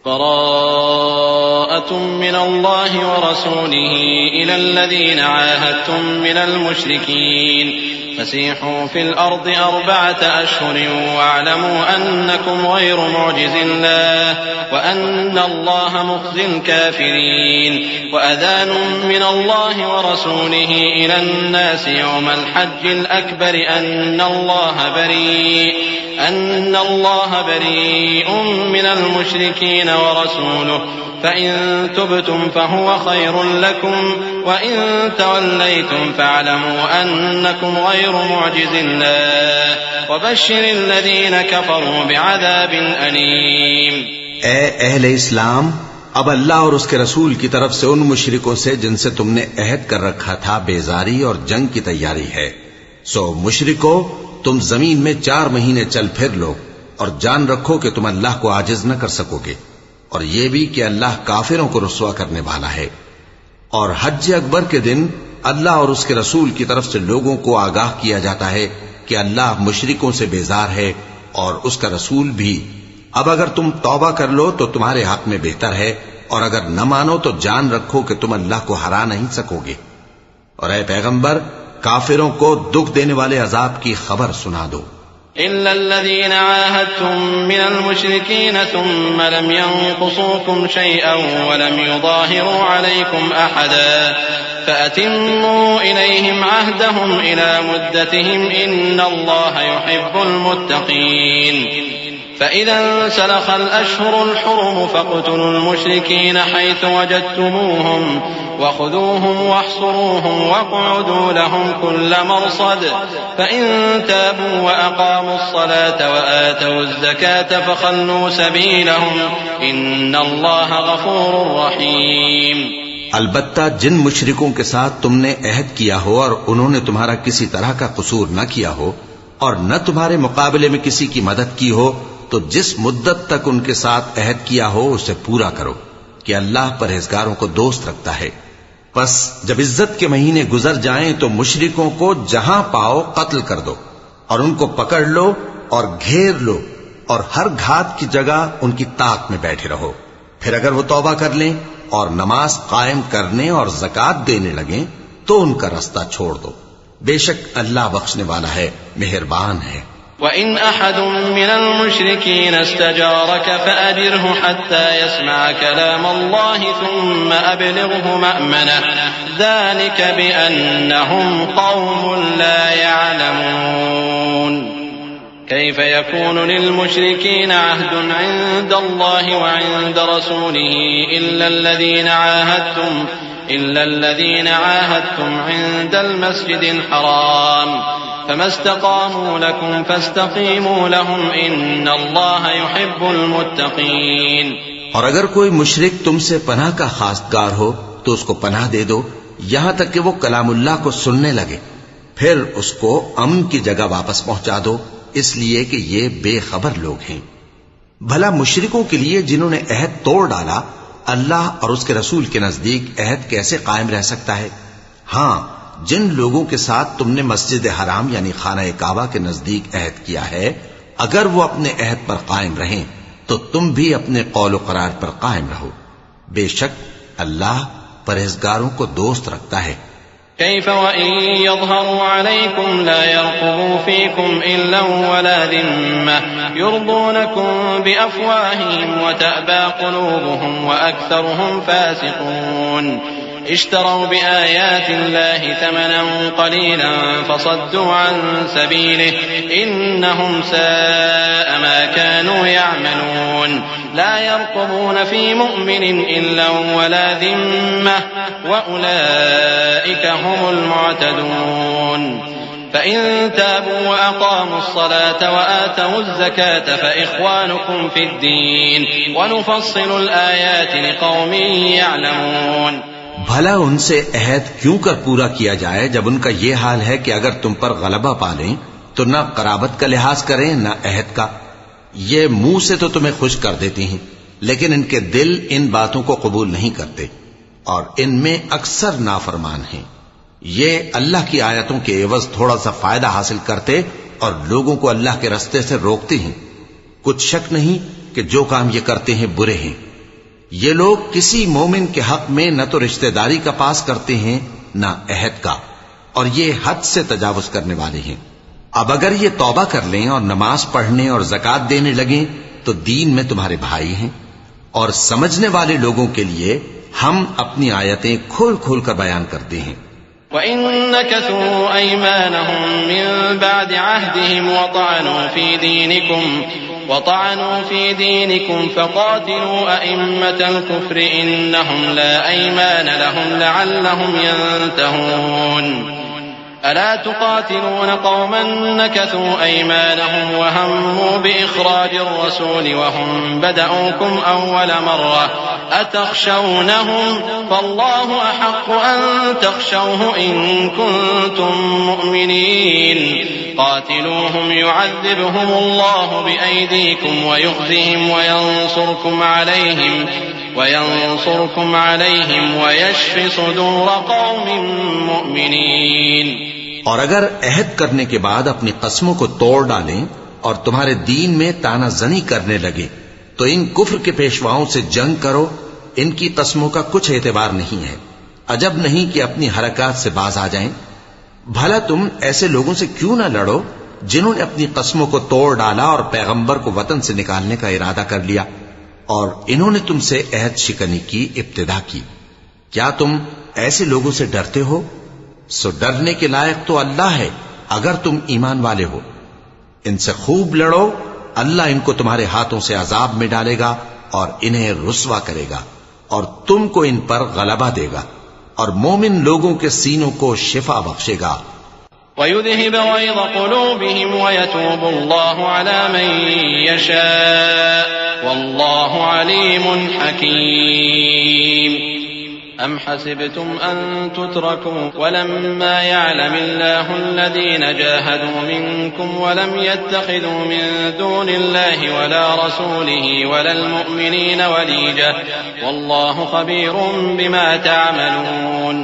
براءة من الله ورسوله إلى الذين عاهدتم من المشركين فسيحوا في الأرض 4 أشهر واعلموا أنكم غير معجز الله وأن الله مخزي الكافرين وأذان من الله ورسوله إلى الناس يوم الحج الأكبر أن الله بريء من المشركين ورسوله فإن تبتم فهو خير لكم وإن توليتم فاعلموا أنكم غير معجز الله وبشر الذين كفروا بعذاب أليم. اے اہل اسلام، اب اللہ اور اس کے رسول کی طرف سے ان مشرکوں سے جن سے تم نے عہد کر رکھا تھا بیزاری اور جنگ کی تیاری ہے. سو مشرکو، تم زمین میں 4 مہینے چل پھر لو اور جان رکھو کہ تم اللہ کو عاجز نہ کر سکو گے، اور یہ بھی کہ اللہ کافروں کو رسوا کرنے والا ہے. اور حج اکبر کے دن اللہ اور اس کے رسول کی طرف سے لوگوں کو آگاہ کیا جاتا ہے کہ اللہ مشرکوں سے بیزار ہے اور اس کا رسول بھی. اب اگر تم توبہ کر لو تو تمہارے حق میں بہتر ہے، اور اگر نہ مانو تو جان رکھو کہ تم اللہ کو ہرا نہیں سکو گے. اور اے پیغمبر، کافروں کو دکھ دینے والے عذاب کی خبر سنا دو. إلا الذين عاهدتم من المشركين ثم لم ينقصوكم شيئا ولم يظاهروا عليكم أحدا فأتموا إليهم عهدهم إلى مدتهم إن الله يحب المتقين. فإذا انسلخ الأشهر الحرم فاقتلوا المشركين حيث وجدتموهم وخذوهم واحصروهم واقعدوا لهم كل مرصد فإن تابوا وأقاموا الصلاة وآتوا الزكاة فخلوا سبيلهم إن الله غفور رحيم. البتہ جن مشرکوں کے ساتھ تم نے عہد کیا ہو اور انہوں نے تمہارا کسی طرح کا قصور نہ کیا ہو اور نہ تمہارے مقابلے میں کسی کی مدد کی ہو، تو جس مدت تک ان کے ساتھ عہد کیا ہو اسے پورا کرو کہ اللہ پرہیزگاروں کو دوست رکھتا ہے. پس جب عزت کے مہینے گزر جائیں تو مشرکوں کو جہاں پاؤ قتل کر دو اور ان کو پکڑ لو اور گھیر لو اور ہر گھات کی جگہ ان کی طاق میں بیٹھے رہو. پھر اگر وہ توبہ کر لیں اور نماز قائم کرنے اور زکوٰۃ دینے لگیں تو ان کا رستہ چھوڑ دو. بے شک اللہ بخشنے والا ہے، مہربان ہے. وَإِنْ أَحَدٌ مِّنَ الْمُشْرِكِينَ اسْتَجَارَكَ فَأَجِرْهُ حَتَّى يَسْمَعَ كَلَامَ اللَّهِ ثُمَّ أَبْلِغْهُ مَأْمَنَهُ ذَلِكَ بِأَنَّهُمْ قَوْمٌ لَّا يَعْلَمُونَ. كيف يكون للمشركين عهد عند الله وعند رسوله إلا الذين عاهدتم عند المسجد الحرام فما استقاموا لكم فاستقيموا لهم إن الله يحب المتقين. اور اگر کوئی مشرک تم سے پناہ کا خواستگار ہو تو اس کو پناہ دے دو یہاں تک کہ وہ کلام اللہ کو سننے لگے، پھر اس کو امن کی جگہ واپس پہنچا دو، اس لیے کہ یہ بے خبر لوگ ہیں. بھلا مشرکوں کے لیے جنہوں نے عہد توڑ ڈالا، اللہ اور اس کے رسول کے نزدیک عہد کیسے قائم رہ سکتا ہے؟ ہاں، جن لوگوں کے ساتھ تم نے مسجد حرام یعنی خانہ کعبہ کے نزدیک عہد کیا ہے، اگر وہ اپنے عہد پر قائم رہیں تو تم بھی اپنے قول و قرار پر قائم رہو. بے شک اللہ پرہیزگاروں کو دوست رکھتا ہے. كيف وإن يظهروا عليكم لا يرقبوا فيكم إلا ولا ذمة يرضونكم بأفواههم وتأبى قلوبهم وأكثرهم فاسقون. اشتروا بآيات الله ثمنا قليلا فصدوا عن سبيله إنهم ساء ما كانوا يعملون. لا يرقبون في مؤمن إلا ولا ذمة وأولئك هم المعتدون. فإن تابوا وأقاموا الصلاة وآتوا الزكاة فإخوانكم في الدين ونفصل الآيات لقوم يعلمون. بھلا ان سے عہد کیوں کر پورا کیا جائے جب ان کا یہ حال ہے کہ اگر تم پر غلبہ پالیں تو نہ قرابت کا لحاظ کریں نہ عہد کا. یہ منہ سے تو تمہیں خوش کر دیتی ہیں لیکن ان کے دل ان باتوں کو قبول نہیں کرتے اور ان میں اکثر نافرمان ہیں. یہ اللہ کی آیتوں کے عوض تھوڑا سا فائدہ حاصل کرتے اور لوگوں کو اللہ کے رستے سے روکتے ہیں. کچھ شک نہیں کہ جو کام یہ کرتے ہیں برے ہیں. یہ لوگ کسی مومن کے حق میں نہ تو رشتہ داری کا پاس کرتے ہیں نہ عہد کا، اور یہ حد سے تجاوز کرنے والے ہیں۔ اب اگر یہ توبہ کر لیں اور نماز پڑھنے اور زکوٰۃ دینے لگیں تو دین میں تمہارے بھائی ہیں، اور سمجھنے والے لوگوں کے لیے ہم اپنی آیتیں کھول کھول کر بیان کرتے ہیں۔ وَإِن نَكَثُوا أَيْمَانَهُم مِّن بَعْدِ عَهْدِهِمْ وطعنوا في دينكم فقاتلوا أئمة الكفر إنهم لا أيمان لهم لعلهم ينتهون ألا تقاتلون قوما نكثوا أيمانهم وهموا بإخراج الرسول وهم بدأوكم أول مرة أتخشونهم فالله أحق أن تخشوه إن كنتم مؤمنين قاتلوهم يعذبهم الله بأيديكم ويخزهم وينصركم عليهم ويشف صدور قوم مؤمنين۔ اور اگر عہد کرنے کے بعد اپنی قسموں کو توڑ ڈالیں اور تمہارے دین میں تانا زنی کرنے لگے تو ان کفر کے پیشواؤں سے جنگ کرو، ان کی قسموں کا کچھ اعتبار نہیں ہے، عجب نہیں کہ اپنی حرکات سے باز آ جائیں۔ بھلا تم ایسے لوگوں سے کیوں نہ لڑو جنہوں نے اپنی قسموں کو توڑ ڈالا اور پیغمبر کو وطن سے نکالنے کا ارادہ کر لیا، اور انہوں نے تم سے عہد شکنی کی ابتدا کی۔ کیا تم ایسے لوگوں سے ڈرتے ہو؟ سو ڈرنے کے لائق تو اللہ ہے اگر تم ایمان والے ہو۔ ان سے خوب لڑو، اللہ ان کو تمہارے ہاتھوں سے عذاب میں ڈالے گا اور انہیں رسوا کرے گا، اور تم کو ان پر غلبہ دے گا، اور مومن لوگوں کے سینوں کو شفا بخشے گا۔ وَيُذْهِبَ غَيْظَ قُلُوبِهِمْ وَيَتُوبُ اللَّهُ عَلَى مَن يَشَاءُ وَاللَّهُ عَلِيمٌ حَكِيمٌ۔ أَمْ حَسِبْتُمْ أَن تُتْرَكُوا وَلَمَّا يَعْلَمِ اللَّهُ الَّذِينَ جَاهَدُوا مِنكُمْ وَلَمْ يَتَّخِذُوا مِن دُونِ اللَّهِ وَلَا رَسُولِهِ وَلَا الْمُؤْمِنِينَ وَلِيجَةً وَاللَّهُ خَبِيرٌ بِمَا تَعْمَلُونَ۔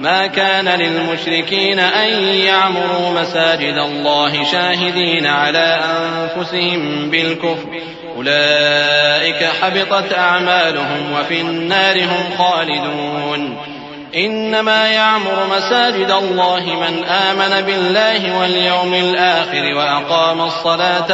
ما كان للمشركين أن يعمروا مساجد الله شاهدين على أنفسهم بالكفر أولئك حبطت أعمالهم وفي النار هم خالدون۔ إنما يعمر مساجد الله من آمن بالله واليوم الآخر وأقام الصلاة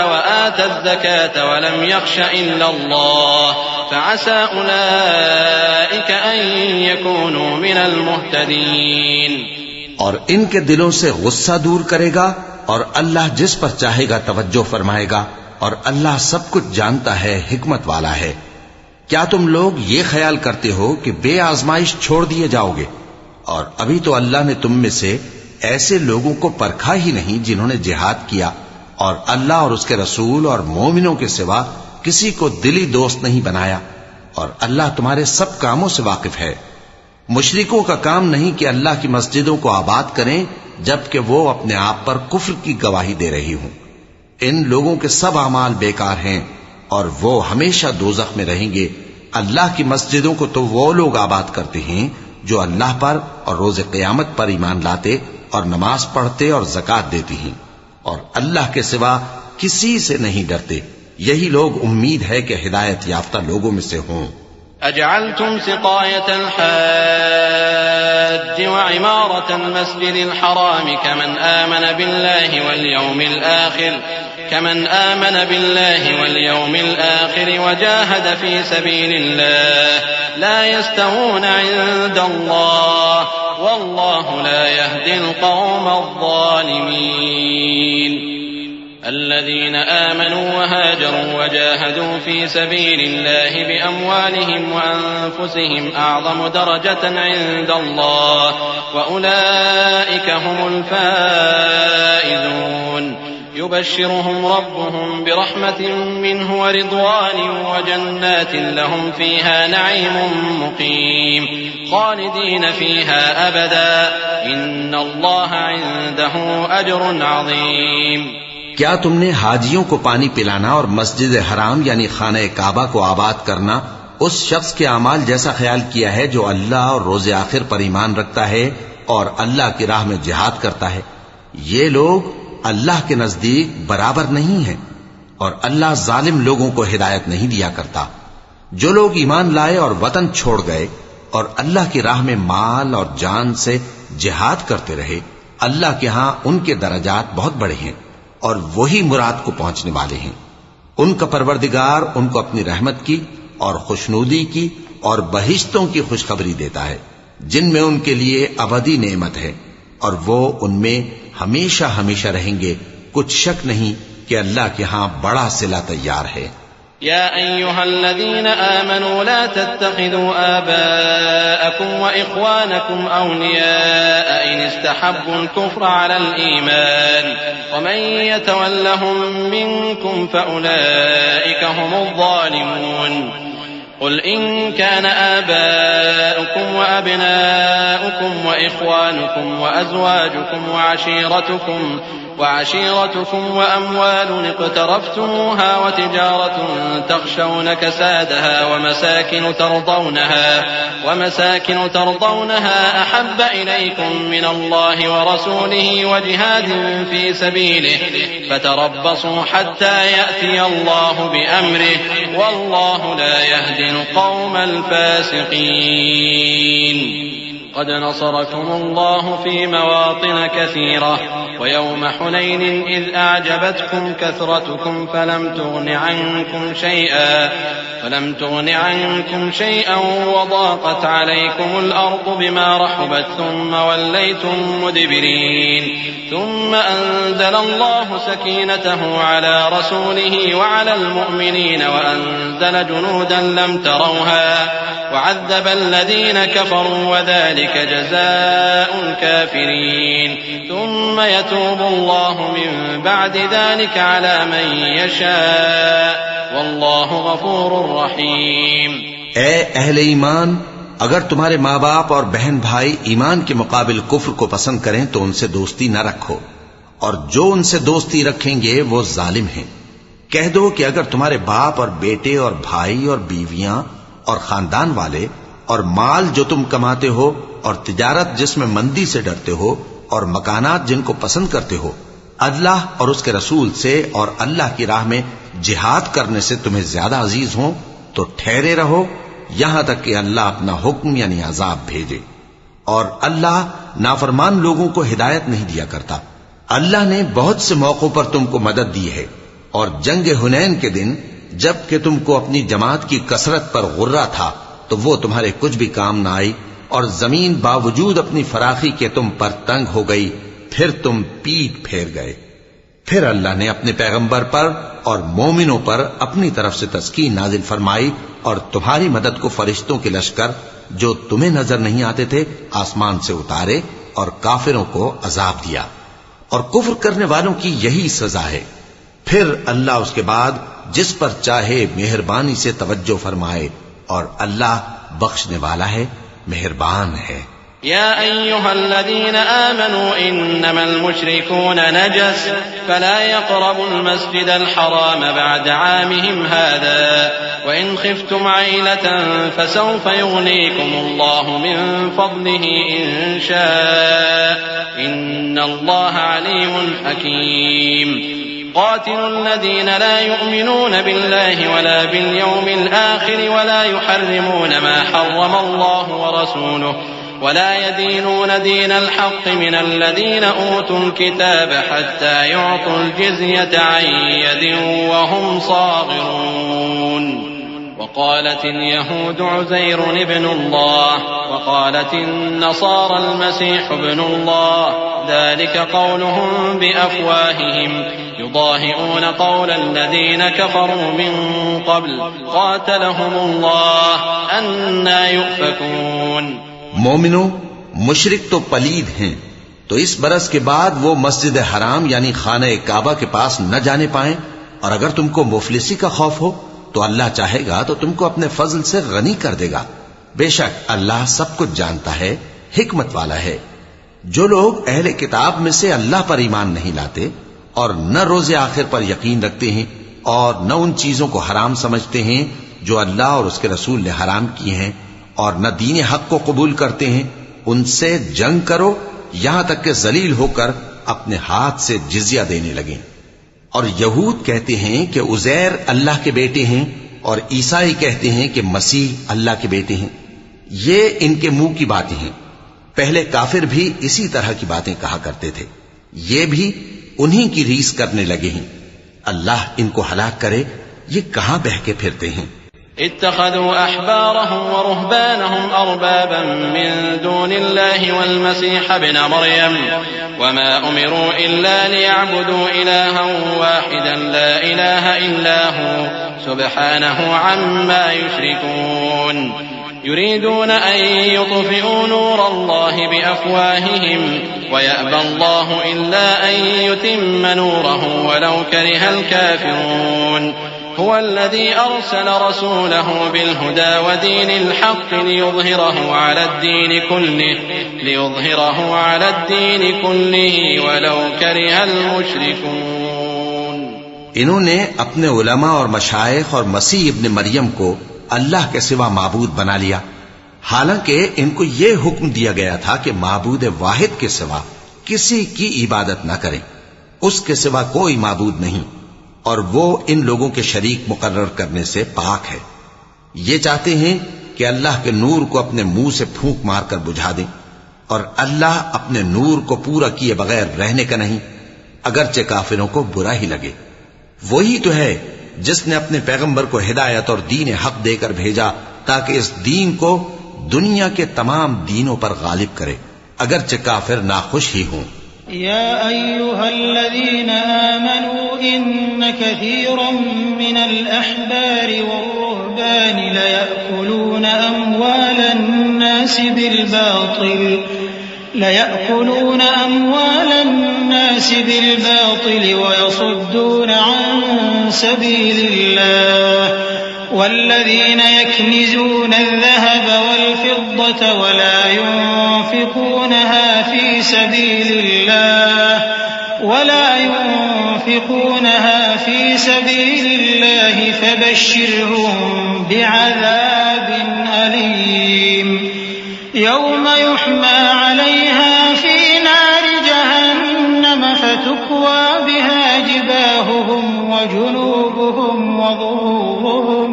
وآتى الزكاة ولم يخش إلا الله فعسى أولئك أن يكونوا من المهتدين۔ اور ان کے دلوں سے غصہ دور کرے گا، اور اللہ جس پر چاہے گا توجہ فرمائے گا، اور اللہ سب کچھ جانتا ہے، حکمت والا ہے۔ کیا تم لوگ یہ خیال کرتے ہو کہ بے آزمائش چھوڑ دیے جاؤ گے؟ اور ابھی تو اللہ نے تم میں سے ایسے لوگوں کو پرکھا ہی نہیں جنہوں نے جہاد کیا، اور اللہ اور اس کے رسول اور مومنوں کے سوا کسی کو دلی دوست نہیں بنایا، اور اللہ تمہارے سب کاموں سے واقف ہے۔ مشرکوں کا کام نہیں کہ اللہ کی مسجدوں کو آباد کریں جبکہ وہ اپنے آپ پر کفر کی گواہی دے رہی ہوں۔ ان لوگوں کے سب اعمال بیکار ہیں اور وہ ہمیشہ دوزخ میں رہیں گے۔ اللہ کی مسجدوں کو تو وہ لوگ آباد کرتے ہیں جو اللہ پر اور روز قیامت پر ایمان لاتے اور نماز پڑھتے اور زکوٰۃ دیتی ہیں، اور اللہ کے سوا کسی سے نہیں ڈرتے۔ یہی لوگ امید ہے کہ ہدایت یافتہ لوگوں میں سے ہوں۔ أجعلتم سقاية الحاج وعمارة المسجد الحرام كمن آمن بالله واليوم الآخر وجاهد في سبيل الله لا يستوون عند الله والله لا يهدي القوم الظالمين۔ الذين آمنوا وهاجروا وجاهدوا في سبيل الله بأموالهم وأنفسهم أعظم درجة عند الله وأولئك هم الفائزون۔ يبشرهم ربهم برحمة منه ورضوان وجنات لهم فيها نعيم مقيم خالدين فيها أبدا إن الله عنده أجر عظيم۔ کیا تم نے حاجیوں کو پانی پلانا اور مسجد حرام یعنی خانہ کعبہ کو آباد کرنا اس شخص کے اعمال جیسا خیال کیا ہے جو اللہ اور روز آخر پر ایمان رکھتا ہے اور اللہ کی راہ میں جہاد کرتا ہے؟ یہ لوگ اللہ کے نزدیک برابر نہیں ہیں، اور اللہ ظالم لوگوں کو ہدایت نہیں دیا کرتا۔ جو لوگ ایمان لائے اور وطن چھوڑ گئے اور اللہ کی راہ میں مال اور جان سے جہاد کرتے رہے، اللہ کے ہاں ان کے درجات بہت بڑے ہیں اور وہی مراد کو پہنچنے والے ہیں۔ ان کا پروردگار ان کو اپنی رحمت کی اور خوشنودی کی اور بہشتوں کی خوشخبری دیتا ہے جن میں ان کے لیے ابدی نعمت ہے، اور وہ ان میں ہمیشہ ہمیشہ رہیں گے۔ کچھ شک نہیں کہ اللہ کے ہاں بڑا صلہ تیار ہے۔ يا أيها الذين آمنوا لا تتخذوا آباءكم وإخوانكم أولياء إن استحبوا الكفر على الإيمان ومن يتولهم منكم فأولئك هم الظالمون قل إن كان آباؤكم وأبناؤكم وإخوانكم وأزواجكم وعشيرتكم وأموال اقترفتموها وتجارة تخشون كسادها ومساكن ترضونها أحب إليكم من الله ورسوله وجهاد في سبيله فتربصوا حتى يأتي الله بأمره والله لا يهدي القوم الفاسقين قد نصركم الله في مواطن كثيرة ويوم حنين إذ أعجبتكم كثرتكم فلم تغن عنكم شيئا وضاقت عليكم الأرض بما رحبت ثم وليتم مدبرين ثم أنزل الله سكينته على رسوله وعلى المؤمنين وأنزل جنودا لم تروها وعذب الذين كفروا وذلك جزاء الكافرين ثم يتوب الله من بعد ذلك على من يشاء والله غفور رحيم۔ اے اہل ایمان، اگر تمہارے ماں باپ اور بہن بھائی ایمان کے مقابل کفر کو پسند کریں تو ان سے دوستی نہ رکھو، اور جو ان سے دوستی رکھیں گے وہ ظالم ہیں۔ کہہ دو کہ اگر تمہارے باپ اور بیٹے اور بھائی اور بیویاں اور خاندان والے اور مال جو تم کماتے ہو اور تجارت جس میں مندی سے ڈرتے ہو اور مکانات جن کو پسند کرتے ہو اللہ اور اس کے رسول سے اور اللہ کی راہ میں جہاد کرنے سے تمہیں زیادہ عزیز ہوں تو ٹھہرے رہو یہاں تک کہ اللہ اپنا حکم یعنی عذاب بھیجے، اور اللہ نافرمان لوگوں کو ہدایت نہیں دیا کرتا۔ اللہ نے بہت سے موقعوں پر تم کو مدد دی ہے، اور جنگ حنین کے دن جب کہ تم کو اپنی جماعت کی کثرت پر غرہ تھا تو وہ تمہارے کچھ بھی کام نہ آئی، اور زمین باوجود اپنی فراخی کے تم پر تنگ ہو گئی، پھر تم پیٹ پھیر گئے۔ پھر اللہ نے اپنے پیغمبر پر اور مومنوں پر اپنی طرف سے تسکین نازل فرمائی، اور تمہاری مدد کو فرشتوں کے لشکر جو تمہیں نظر نہیں آتے تھے آسمان سے اتارے، اور کافروں کو عذاب دیا، اور کفر کرنے والوں کی یہی سزا ہے۔ پھر اللہ اس کے بعد جس پر چاہے مہربانی سے توجہ فرمائے، اور اللہ بخشنے والا ہے، مہربان ہے۔ يا أيها الذين آمنوا إنما المشركون نجس فلا يقربوا المسجد الحرام بعد عامهم هذا وإن خفتم عيلة فسوف يغنيكم الله من فضله إن شاء إن الله عليم حكيم قاتلوا الذين لا يؤمنون بالله ولا باليوم الآخر ولا يحرمون ما حرم الله ورسوله ولا يدينون دين الحق من الذين أوتوا الكتاب حتى يعطوا الجزية عن يد وهم صاغرون وقالت اليهود عزير ابن الله وقالت النصارى المسيح ابن الله ذلك قولهم بأفواههم يضاهئون قول الذين كفروا من قبل قاتلهم الله أنى يؤفكون۔ مومنو، مشرک تو پلید ہیں، تو اس برس کے بعد وہ مسجد حرام یعنی خانہ کعبہ کے پاس نہ جانے پائیں، اور اگر تم کو مفلسی کا خوف ہو تو اللہ چاہے گا تو تم کو اپنے فضل سے غنی کر دے گا، بے شک اللہ سب کچھ جانتا ہے، حکمت والا ہے۔ جو لوگ اہل کتاب میں سے اللہ پر ایمان نہیں لاتے اور نہ روز آخر پر یقین رکھتے ہیں اور نہ ان چیزوں کو حرام سمجھتے ہیں جو اللہ اور اس کے رسول نے حرام کیے ہیں، اور نہ دین حق کو قبول کرتے ہیں، ان سے جنگ کرو یہاں تک کہ ذلیل ہو کر اپنے ہاتھ سے جزیہ دینے لگیں۔ اور یہود کہتے ہیں کہ عزیر اللہ کے بیٹے ہیں، اور عیسائی کہتے ہیں کہ مسیح اللہ کے بیٹے ہیں۔ یہ ان کے منہ کی باتیں ہیں۔ پہلے کافر بھی اسی طرح کی باتیں کہا کرتے تھے، یہ بھی انہی کی ریس کرنے لگے ہیں۔ اللہ ان کو ہلاک کرے، یہ کہاں بہہ کے پھرتے ہیں۔ اتخذوا أحبارهم ورهبانهم أربابا من دون الله والمسيح ابن مريم وما أمروا إلا ليعبدوا إلها واحدا لا إله إلا هو سبحانه عما يشركون يريدون أن يطفئوا نور الله بأفواههم ويأبى الله إلا أن يتم نوره ولو كره الكافرون هو الذي أرسل رسوله بالهدى ودين الحق ليظهره على الدين كله ولو كره المشركون۔ انہوں نے اپنے علماء اور مشائخ اور مسیح ابن مریم کو اللہ کے سوا معبود بنا لیا، حالانکہ ان کو یہ حکم دیا گیا تھا کہ معبود واحد کے سوا کسی کی عبادت نہ کریں، اس کے سوا کوئی معبود نہیں، اور وہ ان لوگوں کے شریک مقرر کرنے سے پاک ہے۔ یہ چاہتے ہیں کہ اللہ کے نور کو اپنے منہ سے پھونک مار کر بجھا دیں، اور اللہ اپنے نور کو پورا کیے بغیر رہنے کا نہیں، اگرچہ کافروں کو برا ہی لگے۔ وہی تو ہے جس نے اپنے پیغمبر کو ہدایت اور دین حق دے کر بھیجا تاکہ اس دین کو دنیا کے تمام دینوں پر غالب کرے، اگرچہ کافر ناخوش ہی ہوں۔ يا أيها الذين آمنوا إن كثيرا من الأحبار والرهبان ليأكلون أموال الناس بالباطل ويصدون عن سبيل الله والذين يكنزون الذهب والفضة ولا ينفقونها في سبيل الله فبشرهم بعذاب أليم يوم يحمى عليها في نار جهنم فتكوى بها جباههم وجنوبهم وظهورهم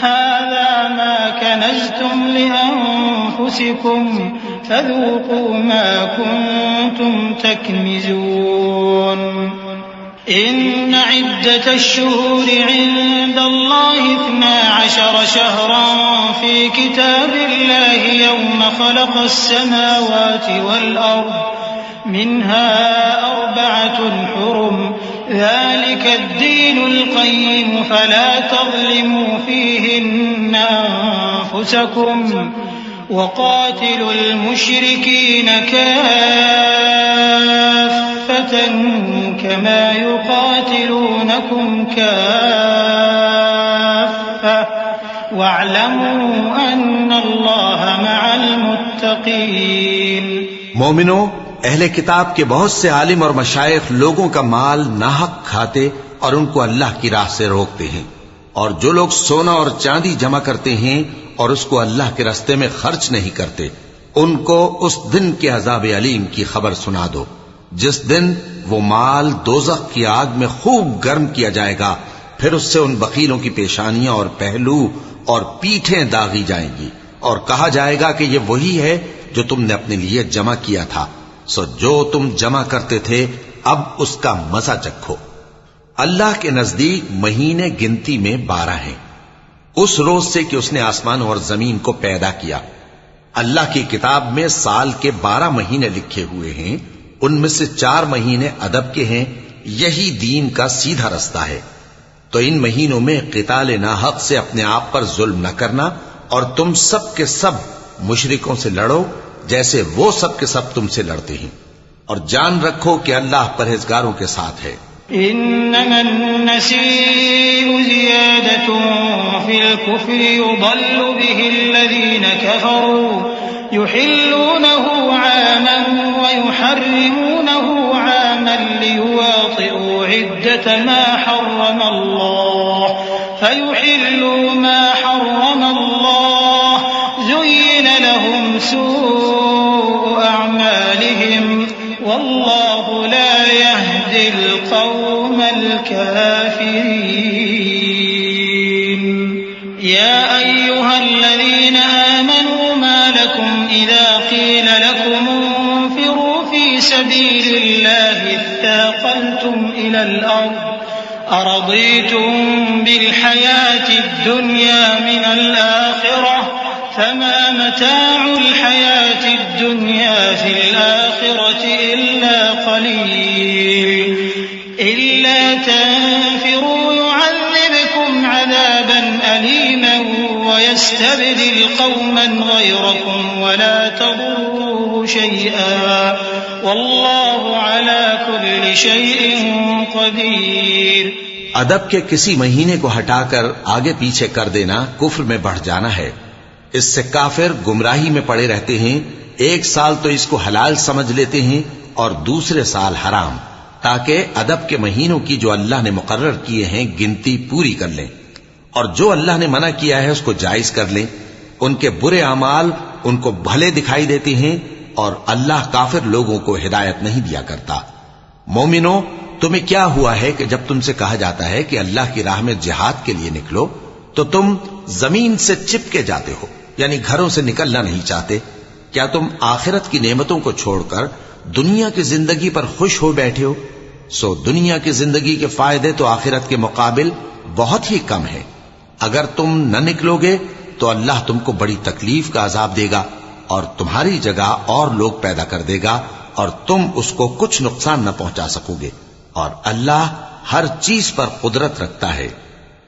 هذا ما كنزتم لأنفسكم فذوقوا ما كنتم تكنزون إن عدة الشهور عند الله 12 شهرا في كتاب الله يوم خلق السماوات والأرض منها 4 حرم ذلك الدين القيم فلا تظلموا فيهن أنفسكم وقاتلوا المشركين كافة كما يقاتلونكم كافة واعلموا أن الله مع المتقين۔ مومنو، اہل کتاب کے بہت سے عالم اور مشائخ لوگوں کا مال ناحق کھاتے اور ان کو اللہ کی راہ سے روکتے ہیں، اور جو لوگ سونا اور چاندی جمع کرتے ہیں اور اس کو اللہ کے راستے میں خرچ نہیں کرتے، ان کو اس دن کے عذاب علیم کی خبر سنا دو، جس دن وہ مال دوزخ کی آگ میں خوب گرم کیا جائے گا، پھر اس سے ان بخیلوں کی پیشانیاں اور پہلو اور پیٹھیں داغی جائیں گی، اور کہا جائے گا کہ یہ وہی ہے جو تم نے اپنے لیے جمع کیا تھا، سو جو تم جمع کرتے تھے اب اس کا مزہ چکھو۔ اللہ کے نزدیک مہینے گنتی میں 12 ہیں، اس روز سے کہ اس نے آسمان اور زمین کو پیدا کیا۔ اللہ کی کتاب میں سال کے 12 مہینے لکھے ہوئے ہیں، ان میں سے 4 مہینے ادب کے ہیں، یہی دین کا سیدھا رستہ ہے۔ تو ان مہینوں میں قتال ناحق سے اپنے آپ پر ظلم نہ کرنا، اور تم سب کے سب مشرکوں سے لڑو جیسے وہ سب کے سب تم سے لڑتے ہیں، اور جان رکھو کہ اللہ پرہیزگاروں کے ساتھ ہے۔ إنما النسيء زيادة في الكفر يضل به الذين كفروا يحلونه عاما ويحرمونه عاما ليواطئوا عدة ما حرم الله فيحلوا ما حرم الله زين لهم سوء أعمالهم والله لا يهدي القوم الفاسقين۔ يا أيها الذين آمنوا ما لكم إذا قيل لكم انفروا في سبيل الله اثاقلتم إلى الأرض أرضيتم بالحياة الدنيا من الآخرة فما متاع الحياة الدنيا في الآخرة إلا قليل إلا تنفروا يعذبكم عذابا أليما ويستبدل قوما غيركم ولا تضروه شيئا والله على كل شيء قدير. ادب کے کسی مہینے کو ہٹا کر آگے پیچھے کر دینا کفر میں بڑھ جانا ہے. اس سے کافر گمراہی میں پڑے رہتے ہیں. ایک سال تو اس کو حلال سمجھ لیتے ہیں اور دوسرے سال حرام، تاکہ ادب کے مہینوں کی جو اللہ نے مقرر کیے ہیں گنتی پوری کر لیں، اور جو اللہ نے منع کیا ہے اس کو جائز کر لیں. ان کے برے اعمال ان کو بھلے دکھائی دیتے ہیں اور اللہ کافر لوگوں کو ہدایت نہیں دیا کرتا. مومنو، تمہیں کیا ہوا ہے کہ جب تم سے کہا جاتا ہے کہ اللہ کی راہ میں جہاد کے لیے نکلو تو تم زمین سے چپکے جاتے ہو، یعنی گھروں سے نکلنا نہیں چاہتے؟ کیا تم آخرت کی نعمتوں کو چھوڑ کر دنیا کی زندگی پر خوش ہو بیٹھے ہو؟ سو دنیا کی زندگی کے فائدے تو آخرت کے مقابل بہت ہی کم ہے. اگر تم نہ نکلو گے تو اللہ تم کو بڑی تکلیف کا عذاب دے گا اور تمہاری جگہ اور لوگ پیدا کر دے گا اور تم اس کو کچھ نقصان نہ پہنچا سکو گے، اور اللہ ہر چیز پر قدرت رکھتا ہے.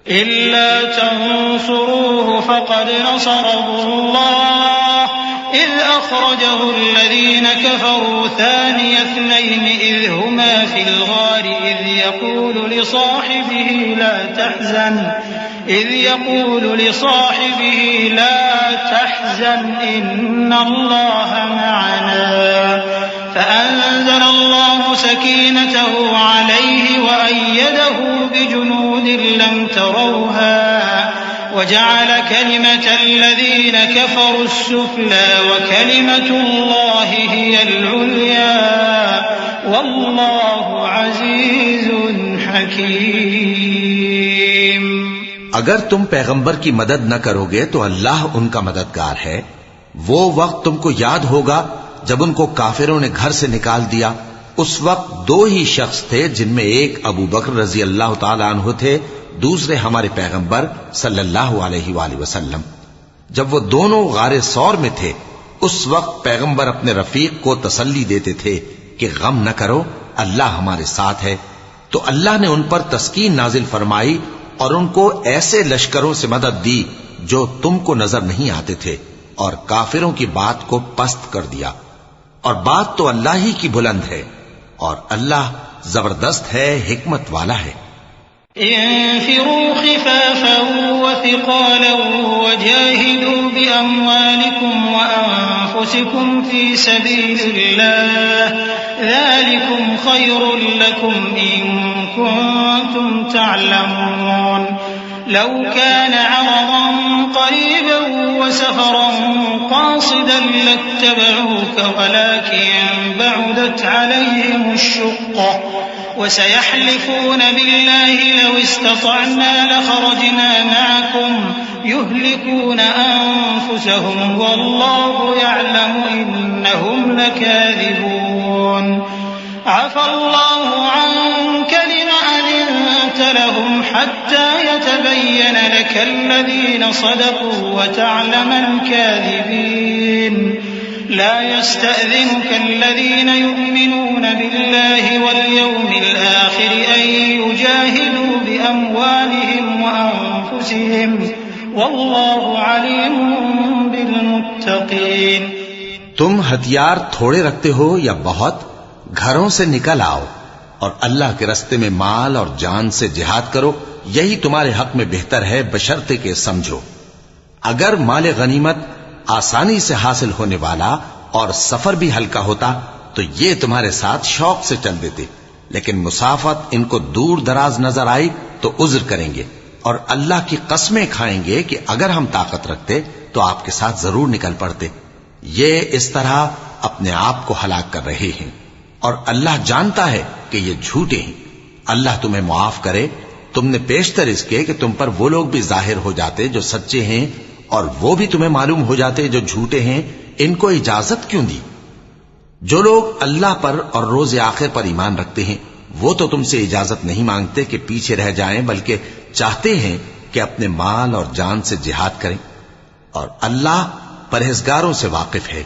إلا تنصروه فقد نصره الله إذ أخرجه الذين كفروا ثاني اثنين إذ هما في الغار إذ يقول لصاحبه لا تحزن إن الله معنا فأنزل الله سكينته عليه وأيده بجنود لم تروها وجعل كلمة الذين كفروا السفلى وكلمة الله هي العليا والله عزيز حكيم. اگر تم پیغمبر کی مدد نہ کرو گے تو اللہ ان کا مددگار ہے. وہ وقت تم کو یاد ہوگا جب ان کو کافروں نے گھر سے نکال دیا. اس وقت دو ہی شخص تھے، جن میں ایک ابو بکر رضی اللہ تعالی عنہ تھے، دوسرے ہمارے پیغمبر صلی اللہ علیہ وآلہ وسلم. جب وہ دونوں غار ثور میں تھے اس وقت پیغمبر اپنے رفیق کو تسلی دیتے تھے کہ غم نہ کرو، اللہ ہمارے ساتھ ہے. تو اللہ نے ان پر تسکین نازل فرمائی اور ان کو ایسے لشکروں سے مدد دی جو تم کو نظر نہیں آتے تھے، اور کافروں کی بات کو پست کر دیا. اور بات تو اللہ ہی کی بلند ہے، اور اللہ زبردست ہے، حکمت والا ہے. انفروا خفافا وثقالا وجاهدوا بأموالكم وأنفسكم في سبيل الله ذلكم خير لكم إن كنتم تعلمون. لو كان عرضا قريبا وسفرا قاصدا لاتبعوك ولكن بعدت عليهم الشقة وسيحلفون بالله لو استطعنا لخرجنا معكم يهلكون أنفسهم والله يعلم إنهم لكاذبون. عفى الله عنك لما أذنت لهم حتى يتبين لك الذين صدقوا وتعلم الكاذبين. لا يستأذنك الذين يؤمنون بالله واليوم الآخر أن يجاهدوا بأموالهم وأنفسهم والله عليم بالمتقين. تم ہتھیار تھوڑے رکھتے ہو یا بہت، گھروں سے نکل آؤ اور اللہ کے راستے میں مال اور جان سے جہاد کرو، یہی تمہارے حق میں بہتر ہے، بشرطے کہ سمجھو. اگر مال غنیمت آسانی سے حاصل ہونے والا اور سفر بھی ہلکا ہوتا تو یہ تمہارے ساتھ شوق سے چل دیتے، لیکن مسافت ان کو دور دراز نظر آئی تو عذر کریں گے اور اللہ کی قسمیں کھائیں گے کہ اگر ہم طاقت رکھتے تو آپ کے ساتھ ضرور نکل پڑتے. یہ اس طرح اپنے آپ کو ہلاک کر رہے ہیں اور اللہ جانتا ہے کہ یہ جھوٹے ہیں. اللہ تمہیں معاف کرے تم نے پیشتر اس کے کہ تم پر وہ لوگ بھی ظاہر ہو جاتے جو سچے ہیں اور وہ بھی تمہیں معلوم ہو جاتے جو جھوٹے ہیں، ان کو اجازت کیوں دی؟ جو لوگ اللہ پر اور روز آخر پر ایمان رکھتے ہیں وہ تو تم سے اجازت نہیں مانگتے کہ پیچھے رہ جائیں، بلکہ چاہتے ہیں کہ اپنے مال اور جان سے جہاد کریں، اور اللہ پرہیزگاروں سے واقف ہے۔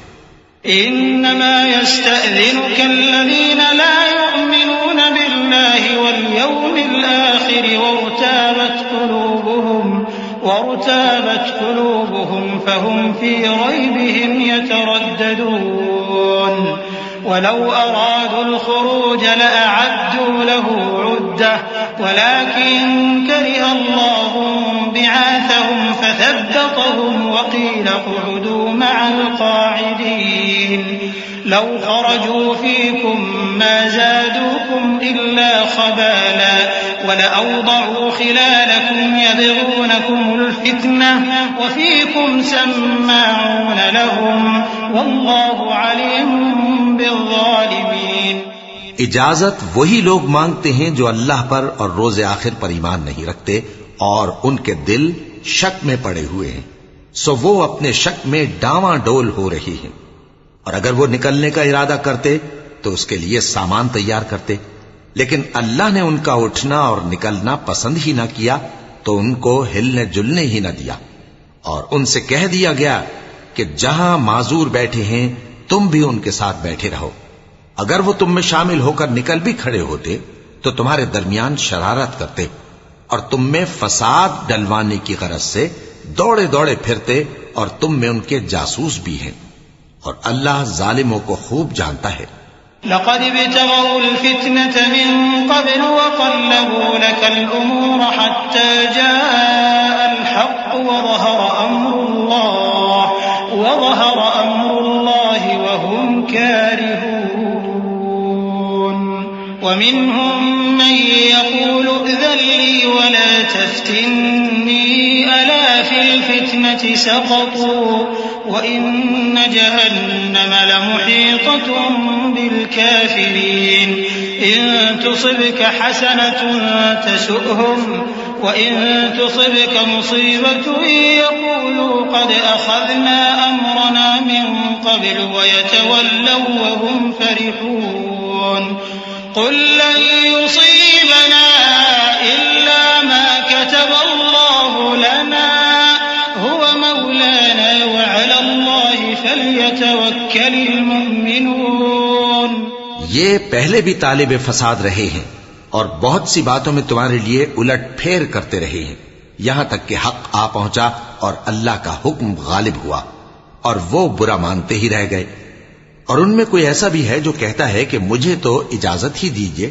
انما يستأذنك الذين لا يؤمنون بالله واليوم الآخر وارتابت قلوبهم فهم في ريبهم يترددون ولو أرادوا الخروج لأعدوا له عدة ولكن كره الله بعاثهم فثبطهم وقيل اقعدوا مع القاعدين لو خرجوا فيكم ما زادوكم إلا خبالا ولأوضعوا خلالكم يبغونكم الفتنة وفيكم سماعون لهم والله عليم بالظالمين۔ اجازت وہی لوگ مانگتے ہیں جو اللہ پر اور روز آخر پر ایمان نہیں رکھتے اور ان کے دل شک میں پڑے ہوئے ہیں، سو وہ اپنے شک میں ڈاواں ڈول ہو رہی ہیں، اور اگر وہ نکلنے کا ارادہ کرتے تو اس کے لیے سامان تیار کرتے، لیکن اللہ نے ان کا اٹھنا اور نکلنا پسند ہی نہ کیا تو ان کو ہلنے جلنے ہی نہ دیا، اور ان سے کہہ دیا گیا کہ جہاں معذور بیٹھے ہیں تم بھی ان کے ساتھ بیٹھے رہو۔ اگر وہ تم میں شامل ہو کر نکل بھی کھڑے ہوتے تو تمہارے درمیان شرارت کرتے اور تم میں فساد ڈلوانے کی غرض سے دوڑے دوڑے پھرتے، اور تم میں ان کے جاسوس بھی ہیں، اور اللہ ظالموں کو خوب جانتا ہے۔ لقد ابتغوا الفتنة من قبل وقلبوا لك الأمور حتى جاء الحق وظهر أمر الله وهم كارهون ومنهم من يقول ائذن لي ولا تفتني ألا في الفتنة سقطوا وإن جهنم لمحيطة بالكافرين إن تصبك حسنة تسؤهم وإن تصبك مصيبة يقولوا قد أخذنا أمرنا من قبل ويتولوا وهم فرحون قل لن يصيبنا إلا ما كتب الله لنا هو مولانا وعلى الله فليتوكل المؤمنون۔ یہ پہلے بھی طالب فساد رہے ہیں اور بہت سی باتوں میں تمہارے لیے الٹ پھیر کرتے رہے ہیں، یہاں تک کہ حق آ پہنچا اور اللہ کا حکم غالب ہوا، اور وہ برا مانتے ہی رہ گئے۔ اور ان میں کوئی ایسا بھی ہے جو کہتا ہے کہ مجھے تو اجازت ہی دیجئے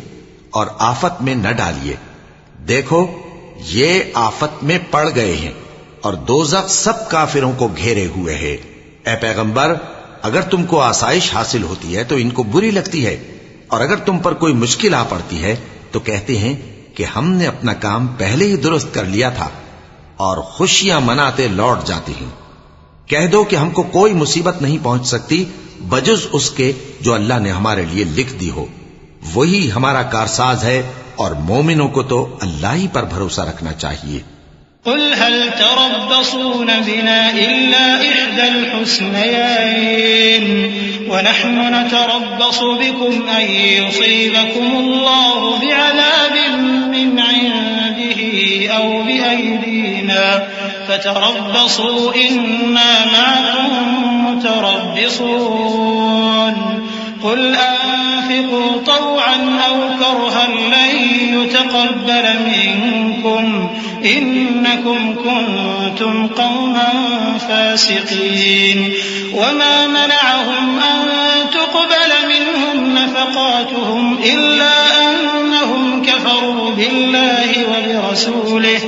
اور آفت میں نہ ڈالیے۔ دیکھو یہ آفت میں پڑ گئے ہیں اور دوزخ سب کافروں کو گھیرے ہوئے ہے۔ اے پیغمبر، اگر تم کو آسائش حاصل ہوتی ہے تو ان کو بری لگتی ہے، اور اگر تم پر کوئی مشکل آ پڑتی ہے تو کہتے ہیں کہ ہم نے اپنا کام پہلے ہی درست کر لیا تھا، اور خوشیاں مناتے لوٹ جاتے ہیں۔ کہہ دو کہ ہم کو کوئی مصیبت نہیں پہنچ سکتی بجز اس کے جو اللہ نے ہمارے لیے لکھ دی ہو، وہی ہمارا کارساز ہے، اور مومنوں کو تو اللہ ہی پر بھروسہ رکھنا چاہیے۔ قل هل تربصون بنا إلا إحدى الحسنيين ونحن نتربص بكم أن يصيبكم الله بعذاب من عنده أو بأيدينا فتربصوا إنا معكم متربصون قل أنفقوا طوعا أو كرها لن يتقبل منكم إنكم كنتم قوما فاسقين وما منعهم أن تقبل منهم نفقاتهم إلا أنهم كفروا بالله وبرسوله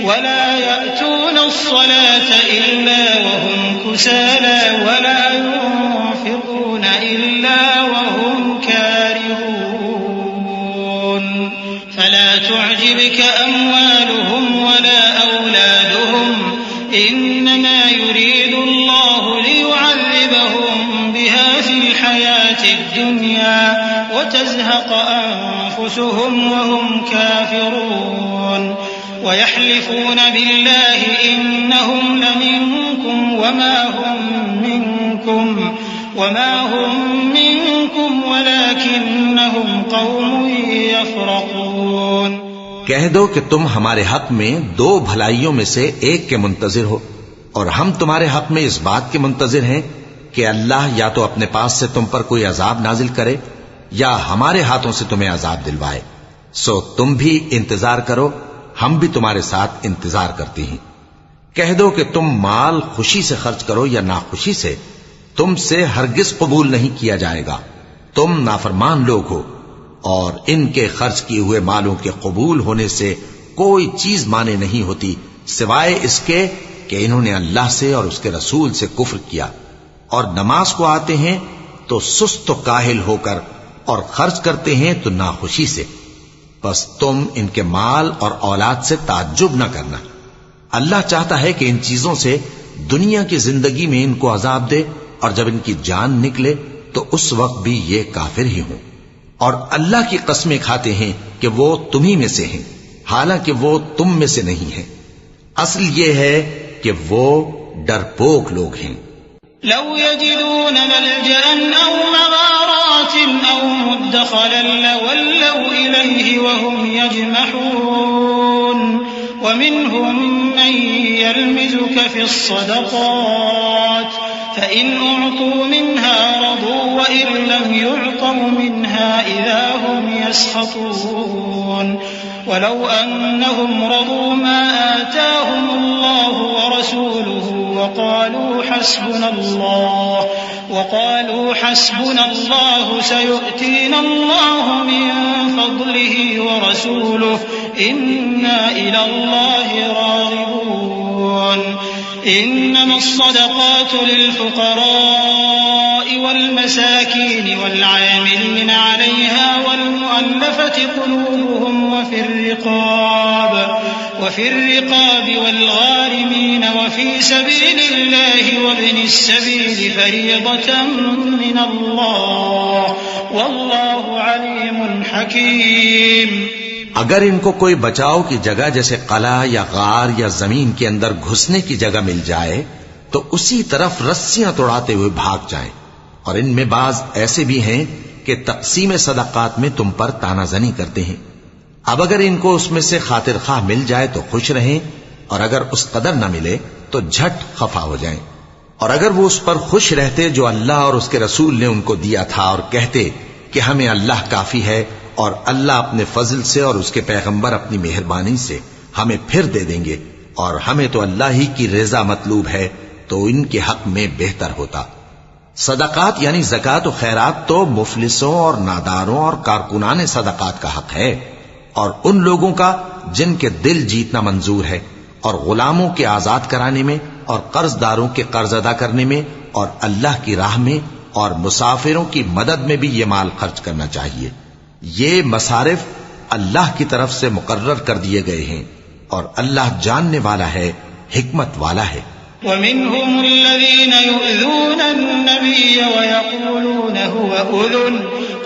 ولا يأتون الصلاة إلا وهم كسالى ولا ينفقون إلا وهم كارهون فلا تعجبك أموالهم ولا أولادهم إنما يريد الله ليعذبهم بها في الحياة الدنيا وتزهق أنفسهم أنفسهم وهم كافرون ويحلفون بالله إنهم لمنكم وما هم منكم ولكنهم قوم يفرقون. کہہ دو کہ تم ہمارے حق میں دو بھلائیوں میں سے ایک کے منتظر ہو، اور ہم تمہارے حق میں اس بات کے منتظر ہیں کہ اللہ یا تو اپنے پاس سے تم پر کوئی عذاب نازل کرے یا ہمارے ہاتھوں سے تمہیں عذاب دلوائے. سو تم بھی انتظار کرو، ہم بھی تمہارے ساتھ انتظار کرتے ہیں. کہہ دو کہ تم مال خوشی سے خرچ کرو یا ناخوشی سے، تم سے ہرگز قبول نہیں کیا جائے گا. تم نافرمان لوگ ہو، اور ان کے خرچ کیے ہوئے مالوں کے قبول ہونے سے کوئی چیز مانے نہیں ہوتی سوائے اس کے کہ انہوں نے اللہ سے اور اس کے رسول سے کفر کیا، اور نماز کو آتے ہیں تو سست و کاہل ہو کر، اور خرچ کرتے ہیں تو ناخوشی سے. بس تم ان کے مال اور اولاد سے تعجب نہ کرنا. اللہ چاہتا ہے کہ ان چیزوں سے دنیا کی زندگی میں ان کو عذاب دے، اور جب ان کی جان نکلے تو اس وقت بھی یہ کافر ہی ہوں. اور اللہ کی قسمیں کھاتے ہیں کہ وہ تمہیں میں سے ہیں، حالانکہ وہ تم میں سے نہیں ہیں. اصل یہ ہے کہ وہ ڈرپوک لوگ ہیں. لو يجدون ملجأ أو مغارات أو مدخلا لولوا إليه وهم يجمحون ومنهم من يلمزك في الصدقات فإن أعطوا منها رضوا وإن لم يعطوا منها إذا هم يسخطون. ولو أنهم رضوا ما آتاهم الله ورسوله وقالوا حسبنا الله سيؤتينا الله من فضله ورسوله إنا إلى الله راغبون. إنما الصدقات للفقراء والمساكين والعاملين عليها والمؤلفة قلوبهم وفي الرقاب والغارمين وفي سبيل الله وابن السبيل فريضة من الله والله عليم حكيم. اگر ان کو کوئی بچاؤ کی جگہ جیسے قلعہ یا غار یا زمین کے اندر گھسنے کی جگہ مل جائے تو اسی طرف رسیاں توڑاتے ہوئے بھاگ جائیں. اور ان میں بعض ایسے بھی ہیں کہ تقسیم صدقات میں تم پر تانا زنی کرتے ہیں. اب اگر ان کو اس میں سے خاطر خواہ مل جائے تو خوش رہیں، اور اگر اس قدر نہ ملے تو جھٹ خفا ہو جائیں. اور اگر وہ اس پر خوش رہتے جو اللہ اور اس کے رسول نے ان کو دیا تھا، اور کہتے کہ ہمیں اللہ کافی ہے، اور اللہ اپنے فضل سے اور اس کے پیغمبر اپنی مہربانی سے ہمیں پھر دے دیں گے، اور ہمیں تو اللہ ہی کی رضا مطلوب ہے، تو ان کے حق میں بہتر ہوتا. صدقات یعنی زکوٰۃ و خیرات تو مفلسوں اور ناداروں اور کارکنان صدقات کا حق ہے، اور ان لوگوں کا جن کے دل جیتنا منظور ہے، اور غلاموں کے آزاد کرانے میں، اور قرض داروں کے قرض ادا کرنے میں، اور اللہ کی راہ میں، اور مسافروں کی مدد میں بھی یہ مال خرچ کرنا چاہیے. یہ مصارف اللہ کی طرف سے مقرر کر دیے گئے ہیں، اور اللہ جاننے والا ہے، حکمت والا ہے. ومنهم الذين يؤذون النبي ويقولون هو أذن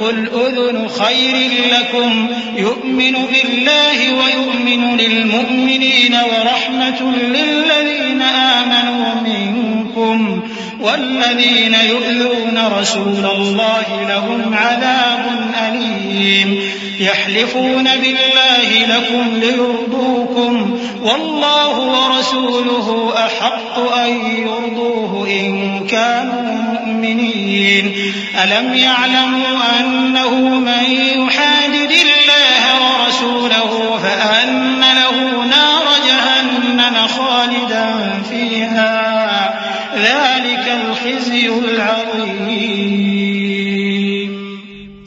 قل أذن خير لكم يؤمن بالله ويؤمن للمؤمنين ورحمة للذين آمنوا منكم والذين يؤذون رسول الله لهم عذاب أليم. يحلفون بالله لكم ليرضوكم والله ورسوله أحق أن يرضوه إن كانوا مؤمنين. ألم يعلموا أنه من يحادد الله ورسوله فأن له نار جهنم خالدا فيها ذلك الخزي العظيم.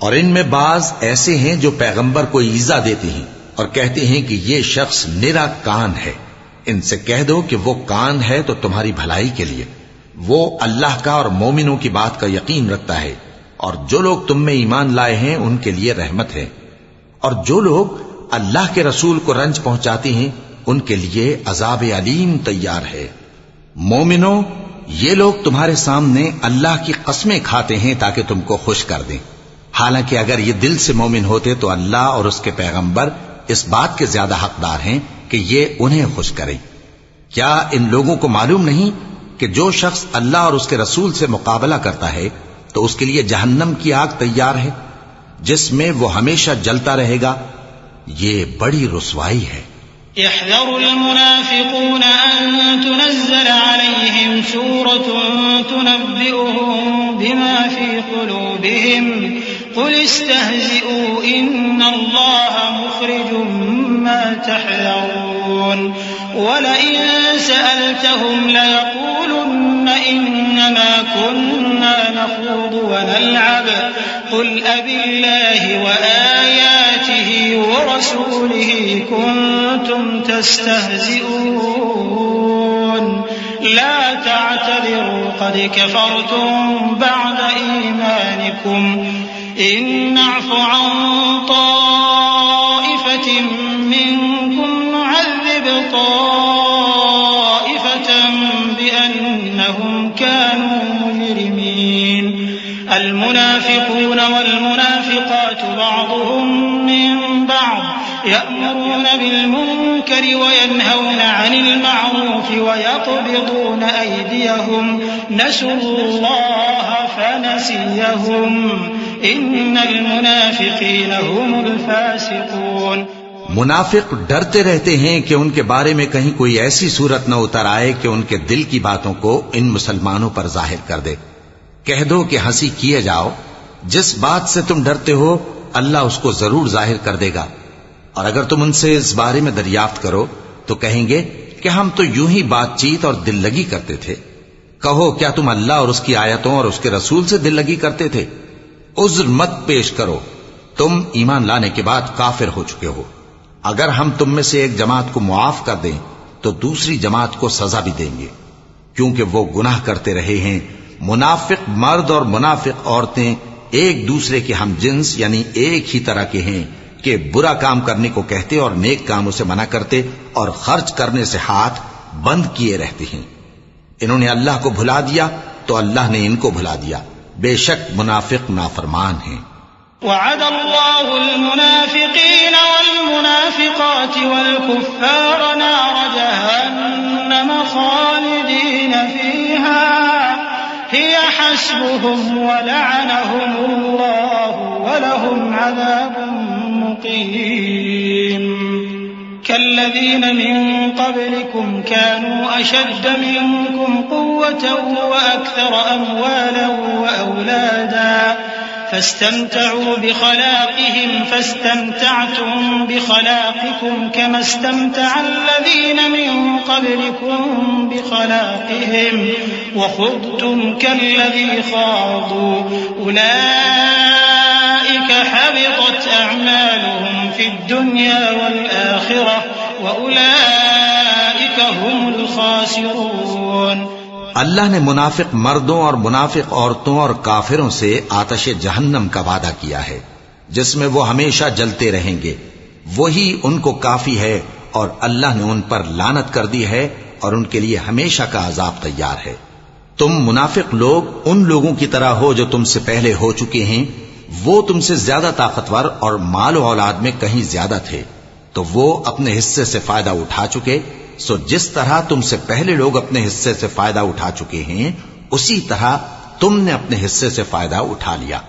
اور ان میں بعض ایسے ہیں جو پیغمبر کو ایذا دیتے ہیں اور کہتے ہیں کہ یہ شخص نرا کان ہے. ان سے کہہ دو کہ وہ کان ہے تو تمہاری بھلائی کے لیے، وہ اللہ کا اور مومنوں کی بات کا یقین رکھتا ہے، اور جو لوگ تم میں ایمان لائے ہیں ان کے لیے رحمت ہے. اور جو لوگ اللہ کے رسول کو رنج پہنچاتے ہیں ان کے لیے عذاب علیم تیار ہے. مومنوں، یہ لوگ تمہارے سامنے اللہ کی قسمیں کھاتے ہیں تاکہ تم کو خوش کر دیں، حالانکہ اگر یہ دل سے مومن ہوتے تو اللہ اور اس کے پیغمبر اس بات کے زیادہ حقدار ہیں کہ یہ انہیں خوش کریں۔ کیا ان لوگوں کو معلوم نہیں کہ جو شخص اللہ اور اس کے رسول سے مقابلہ کرتا ہے تو اس کے لیے جہنم کی آگ تیار ہے جس میں وہ ہمیشہ جلتا رہے گا، یہ بڑی رسوائی ہے۔ يحذر المنافقون أن تنزل عليهم سورة تنبئهم بما في قلوبهم قل استهزئوا إن الله مخرج ما تحذرون ولئن سألتهم ليقولن إنما كنا نخوض ونلعب قل أبالله وآياته ورسوله كنتم تستهزئون لا تعتذروا قد كفرتم بعد إيمانكم إن نعف عن طائفة منكم نعذب طائفة بأنهم كانوا مجرمين المنافقون والمنافقات بعضهم من بعض يأمرون بالمنكر وينهون عن المعروف ويقبضون أيديهم نسوا الله فنسيهم إن المنافقين هم الفاسقون۔ منافق ڈرتے رہتے ہیں کہ ان کے بارے میں کہیں کوئی ایسی صورت نہ اتر آئے کہ ان کے دل کی باتوں کو ان مسلمانوں پر ظاہر کر دے۔ کہہ دو کہ ہنسی کیے جاؤ، جس بات سے تم ڈرتے ہو اللہ اس کو ضرور ظاہر کر دے گا، اور اگر تم ان سے اس بارے میں دریافت کرو تو کہیں گے کہ ہم تو یوں ہی بات چیت اور دل لگی کرتے تھے۔ کہو کیا تم اللہ اور اس کی آیتوں اور اس کے رسول سے دل لگی کرتے تھے؟ عذر مت پیش کرو، تم ایمان لانے کے بعد کافر ہو چکے ہو۔ اگر ہم تم میں سے ایک جماعت کو معاف کر دیں تو دوسری جماعت کو سزا بھی دیں گے، کیونکہ وہ گناہ کرتے رہے ہیں۔ منافق مرد اور منافق عورتیں ایک دوسرے کے ہم جنس یعنی ایک ہی طرح کے ہیں کہ برا کام کرنے کو کہتے اور نیک کاموں سے منع کرتے اور خرچ کرنے سے ہاتھ بند کیے رہتے ہیں۔ انہوں نے اللہ کو بھلا دیا تو اللہ نے ان کو بھلا دیا، بے شک منافق نافرمان ہیں۔ وعد الله المنافقين والمنافقات والكفار نار جهنم خالدين فيها هي حسبهم ولعنهم الله ولهم عذاب مقيم كالذين من قبلكم كانوا أشد منكم قوة وأكثر أموالا وأولادا فاستمتعوا بخلاقهم فاستمتعتم بخلاقكم كما استمتع الذين من قبلكم بخلاقهم وخضتم كالذي خاضوا أولئك حبطت أعمالهم في الدنيا والآخرة وأولئك هم الخاسرون۔ اللہ نے منافق مردوں اور منافق عورتوں اور کافروں سے آتش جہنم کا وعدہ کیا ہے جس میں وہ ہمیشہ جلتے رہیں گے، وہی ان کو کافی ہے، اور اللہ نے ان پر لعنت کر دی ہے اور ان کے لیے ہمیشہ کا عذاب تیار ہے۔ تم منافق لوگ ان لوگوں کی طرح ہو جو تم سے پہلے ہو چکے ہیں، وہ تم سے زیادہ طاقتور اور مال و اولاد میں کہیں زیادہ تھے، تو وہ اپنے حصے سے فائدہ اٹھا چکے، سو جس طرح تم سے پہلے لوگ اپنے حصے سے فائدہ اٹھا چکے ہیں اسی طرح تم نے اپنے حصے سے فائدہ اٹھا لیا،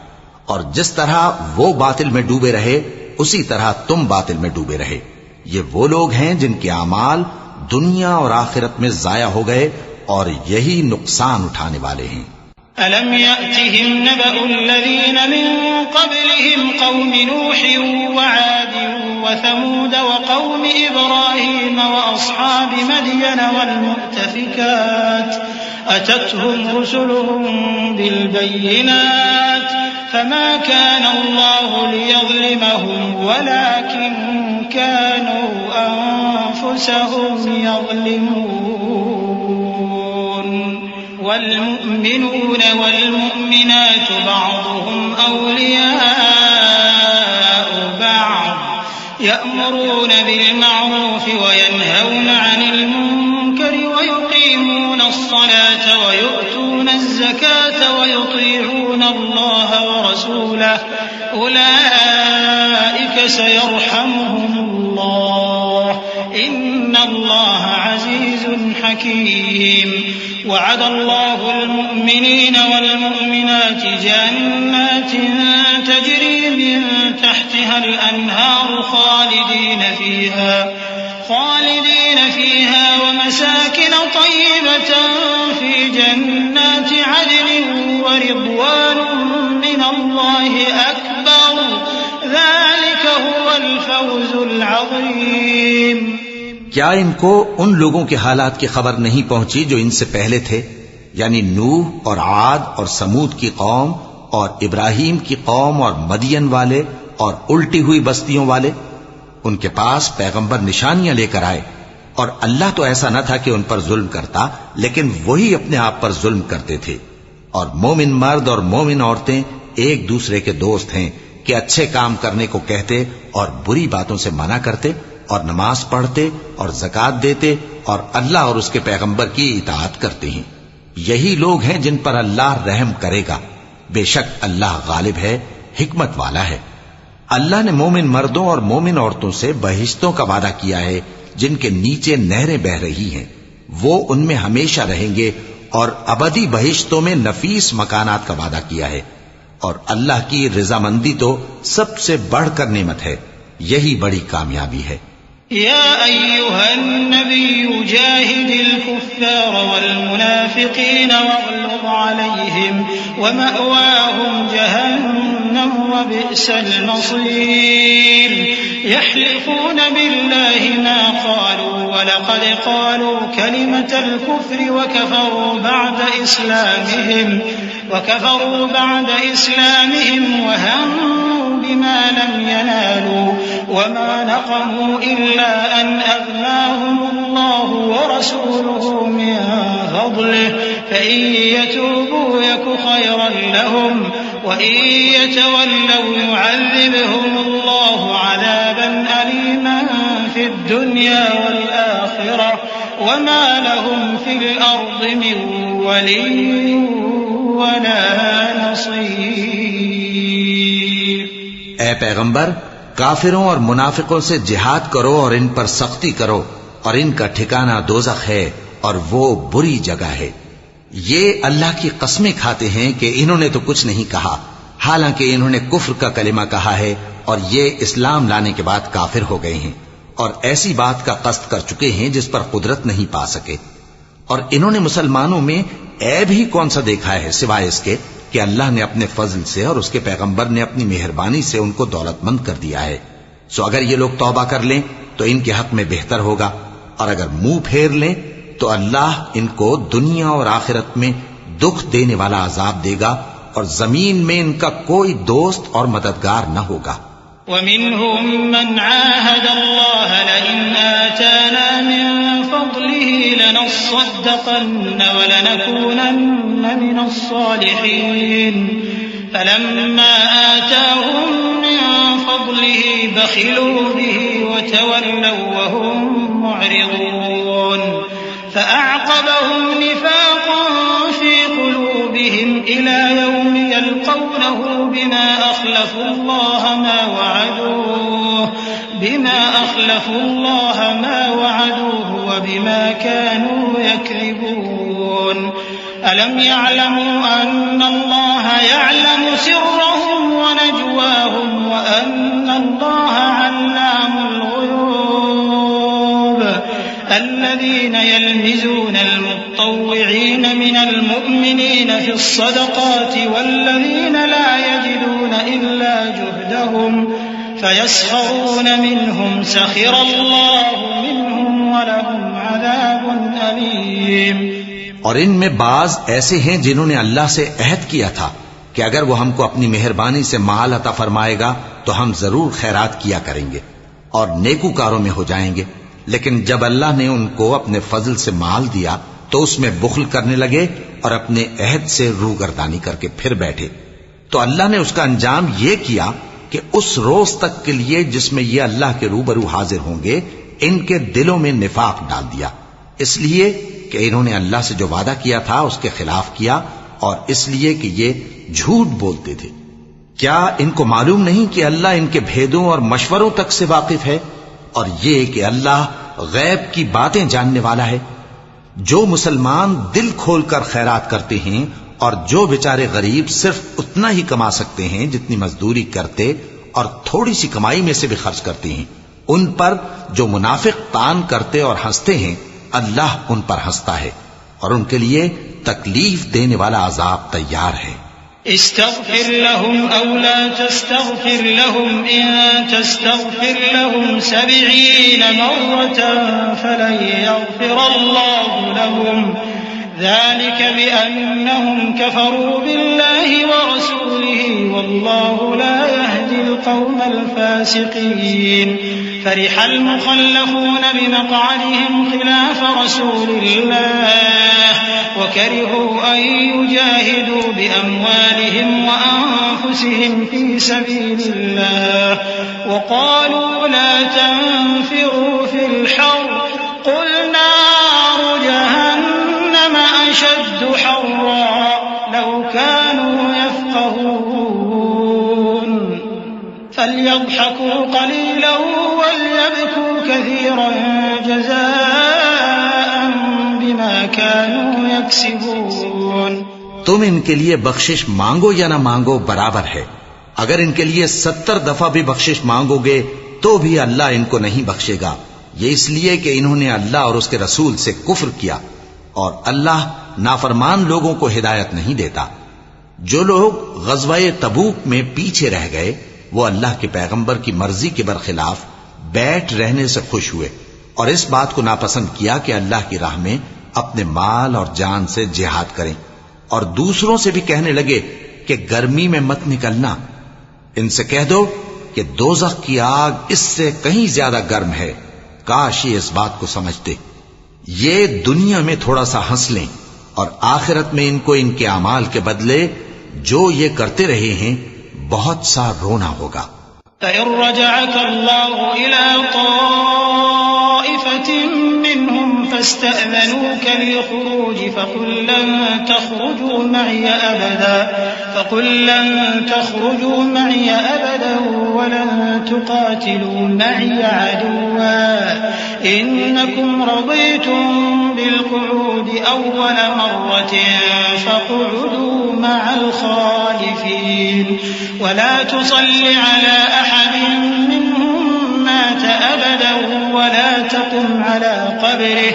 اور جس طرح وہ باطل میں ڈوبے رہے اسی طرح تم باطل میں ڈوبے رہے۔ یہ وہ لوگ ہیں جن کے اعمال دنیا اور آخرت میں ضائع ہو گئے اور یہی نقصان اٹھانے والے ہیں۔ أَلَمْ يَأْتِهِمْ نَبَأُ الَّذِينَ مِن قَبْلِهِمْ قَوْمِ نُوحٍ وَعَادٍ وَثَمُودَ وَقَوْمِ إِبْرَاهِيمَ وَأَصْحَابِ مَدْيَنَ وَالْمُؤْتَفِكَاتِ أَتَتْهُمْ رُسُلُهُم بِالْبَيِّنَاتِ فَمَا كَانَ اللَّهُ لِيَظْلِمَهُمْ وَلَكِن كَانُوا أَنفُسَهُمْ يَظْلِمُونَ والمؤمنون والمؤمنات بعضهم أولياء بعض يأمرون بالمعروف وينهون عن المنكر ويقيمون الصلاة ويؤتون الزكاة ويطيعون الله أولئك سيرحمهم الله إن الله عزيز حكيم وعد الله المؤمنين والمؤمنات جنات تجري من تحتها الأنهار خالدين فيها ومساكن طيبة في جنات عدن ورضوان من الله أكبر ذلك هو الفوز العظيم۔ کیا ان کو ان لوگوں کے حالات کی خبر نہیں پہنچی جو ان سے پہلے تھے، یعنی نوح اور عاد اور سمود کی قوم اور ابراہیم کی قوم اور مدین والے اور الٹی ہوئی بستیوں والے؟ ان کے پاس پیغمبر نشانیاں لے کر آئے، اور اللہ تو ایسا نہ تھا کہ ان پر ظلم کرتا، لیکن وہی اپنے آپ پر ظلم کرتے تھے۔ اور مومن مرد اور مومن عورتیں ایک دوسرے کے دوست ہیں کہ اچھے کام کرنے کو کہتے اور بری باتوں سے منع کرتے، اور نماز پڑھتے اور زکوٰۃ دیتے اور اللہ اور اس کے پیغمبر کی اطاعت کرتے ہیں۔ یہی لوگ ہیں جن پر اللہ رحم کرے گا، بے شک اللہ غالب ہے، حکمت والا ہے۔ اللہ نے مومن مردوں اور مومن عورتوں سے بہشتوں کا وعدہ کیا ہے جن کے نیچے نہریں بہ رہی ہیں، وہ ان میں ہمیشہ رہیں گے، اور ابدی بہشتوں میں نفیس مکانات کا وعدہ کیا ہے۔ اور اللہ کی رضامندی تو سب سے بڑھ کر نعمت ہے، یہی بڑی کامیابی ہے۔ يا أيها النبي جاهد الكفار والمنافقين واغلظ عليهم ومأواهم جهنم وبئس المصير يحلفون بالله ما قالوا ولقد قالوا كلمة الكفر وكفروا بعد إسلامهم وهموا بما لم ينالوا وما نقموا إلا أن أغناهم الله ورسوله من فضله فإن يتوبوا يك خيرا لهم وإن يتولوا يعذبهم الله عذابا أليما في الدنيا والآخرة وما لهم في الأرض من ولي ولا نصير۔ اے پیغمبر، کافروں اور منافقوں سے جہاد کرو اور ان پر سختی کرو، اور ان کا ٹھکانہ دوزخ ہے اور وہ بری جگہ ہے۔ یہ اللہ کی قسمیں کھاتے ہیں کہ انہوں نے تو کچھ نہیں کہا، حالانکہ انہوں نے کفر کا کلمہ کہا ہے اور یہ اسلام لانے کے بعد کافر ہو گئے ہیں، اور ایسی بات کا قصد کر چکے ہیں جس پر قدرت نہیں پا سکے۔ اور انہوں نے مسلمانوں میں عیب ہی کون سا دیکھا ہے سوائے اس کے کہ اللہ نے اپنے فضل سے اور اس کے پیغمبر نے اپنی مہربانی سے ان کو دولت مند کر دیا ہے۔ سو اگر یہ لوگ توبہ کر لیں تو ان کے حق میں بہتر ہوگا، اور اگر منہ پھیر لیں تو اللہ ان کو دنیا اور آخرت میں دکھ دینے والا عذاب دے گا، اور زمین میں ان کا کوئی دوست اور مددگار نہ ہوگا۔ وَمِنْهُمْ مَنْ عَاهَدَ اللَّهَ لَئِنْ آتَانَا مِنْ فَضْلِهِ لَنَصَّدَّقَنَّ وَلَنَكُونَنَّ مِنَ الصَّالِحِينَ فَلَمَّا آتَاهُمْ مِنْ فَضْلِهِ بَخِلُوا بِهِ وَتَوَلَّوْا وَهُمْ مُعْرِضُونَ فَأَعْقَبَهُمْ نِفَاقًا فِي قُلُوبِهِمْ إِلَى يَوْمِ يَلْقَوْنَهُ بِمَا أَخْلَفُوا اللَّهَ مَا وَعَدُوهُ وَبِمَا كَانُوا يَكْذِبُونَ أَلَمْ يَعْلَمُوا أَنَّ اللَّهَ يَعْلَمُ سِرَّهُمْ وَنَجْوَاهُمْ وَأَنَّ اللَّهَ عَلَّامُ الْغُيُوبِ الَّذِينَ يَلْمِزُونَ الْمُطَّوِّعِينَ مِنَ الْمُؤْمِنِينَ فِي الصَّدَقَاتِ وَالَّذِينَ لَا يَجِدُونَ إِلَّا جُهْدَهُمْ فَيَسْخَرُونَ مِنْهُمْ سَخِرَ اللَّهُ مِنْهُمْ وَلَهُمْ عَذَابٌ أَلِيمٌ۔ اور ان میں بعض ایسے ہیں جنہوں نے اللہ سے عہد کیا تھا کہ اگر وہ ہم کو اپنی مہربانی سے مال عطا فرمائے گا تو ہم ضرور خیرات کیا کریں گے اور نیکوکاروں میں ہو جائیں گے، لیکن جب اللہ نے ان کو اپنے فضل سے مال دیا تو اس میں بخل کرنے لگے اور اپنے عہد سے روگردانی کر کے پھر بیٹھے۔ تو اللہ نے اس کا انجام یہ کیا کہ اس روز تک کے لیے جس میں یہ اللہ کے روبرو حاضر ہوں گے ان کے دلوں میں نفاق ڈال دیا، اس لیے کہ انہوں نے اللہ سے جو وعدہ کیا تھا اس کے خلاف کیا، اور اس لیے کہ یہ جھوٹ بولتے تھے۔ کیا ان کو معلوم نہیں کہ اللہ ان کے بھیدوں اور مشوروں تک سے واقف ہے، اور یہ کہ اللہ غیب کی باتیں جاننے والا ہے؟ جو مسلمان دل کھول کر خیرات کرتے ہیں اور جو بیچارے غریب صرف اتنا ہی کما سکتے ہیں جتنی مزدوری کرتے اور تھوڑی سی کمائی میں سے بھی خرچ کرتے ہیں، ان پر جو منافق طعن کرتے اور ہنستے ہیں، اللہ ان پر ہنستا ہے اور ان کے لیے تکلیف دینے والا عذاب تیار ہے۔ استغفر لهم أو لا تستغفر لهم إن تستغفر لهم 70 مرة فلن يغفر الله لهم ذلك بأنهم كفروا بالله ورسوله والله لا يهدي القوم الفاسقين فرح المخلفون بمقعدهم خلاف رسول الله وكرهوا أن يجاهدوا بأموالهم وأنفسهم في سبيل الله وقالوا لا تنفروا في الحر قل نار جهنم أشد حرا لو كانوا يفقهون فليضحكوا قليلا وليبكوا كثيرا جزاء بما كانوا يكسبون۔ تم ان کے لیے بخشش مانگو یا نہ مانگو برابر ہے، اگر ان کے لیے 70 دفعہ بھی بخشش مانگو گے تو بھی اللہ ان کو نہیں بخشے گا، یہ اس لیے کہ انہوں نے اللہ اور اس کے رسول سے کفر کیا، اور اللہ نافرمان لوگوں کو ہدایت نہیں دیتا۔ جو لوگ غزوہ تبوک میں پیچھے رہ گئے وہ اللہ کے پیغمبر کی مرضی کے برخلاف بیٹھ رہنے سے خوش ہوئے اور اس بات کو ناپسند کیا کہ اللہ کی راہ میں اپنے مال اور جان سے جہاد کریں، اور دوسروں سے بھی کہنے لگے کہ گرمی میں مت نکلنا۔ ان سے کہہ دو کہ دوزخ کی آگ اس سے کہیں زیادہ گرم ہے، کاش یہ اس بات کو سمجھتے۔ یہ دنیا میں تھوڑا سا ہنس لیں اور آخرت میں ان کو ان کے اعمال کے بدلے جو یہ کرتے رہے ہیں بہت سا رونا ہوگا۔ فَإِن رَّجَعَكَ اللَّهُ إِلَىٰ طَائِفَةٍ مِّنْهُمْ فَاسْتَأْذَنُوكَ لِلْخُرُوجِ فَقُل لَّن تَخْرُجُوا مَعِيَ أَبَدًا وَلَن تُقَاتِلُوا مَعِيَ عَدُوًّا إِنَّكُمْ رَضِيتُم بِالْقُعُودِ أَوَّلَ مَرَّةٍ فَاقْعُدُوا مَعَ الْخَالِفِينَ وَلَا تُصَلِّ عَلَىٰ أَحَدٍ مِّنْهُم مَّاتَ أَبَدًا وَلَا تَقُمْ عَلَىٰ قَبْرِهِ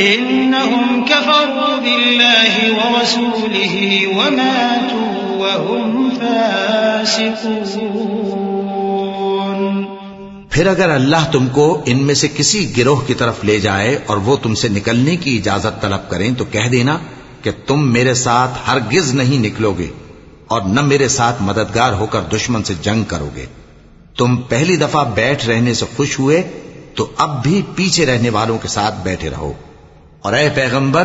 إِنَّهُمْ كَفَرُوا بِاللَّهِ وَرَسُولِهِ وَمَاتُوا وَهُمْ فَاسِقُونَ۔ پھر اگر اللہ تم کو ان میں سے کسی گروہ کی طرف لے جائے اور وہ تم سے نکلنے کی اجازت طلب کریں تو کہہ دینا کہ تم میرے ساتھ ہرگز نہیں نکلو گے اور نہ میرے ساتھ مددگار ہو کر دشمن سے جنگ کرو گے۔ تم پہلی دفعہ بیٹھ رہنے سے خوش ہوئے تو اب بھی پیچھے رہنے والوں کے ساتھ بیٹھے رہو، اور اے پیغمبر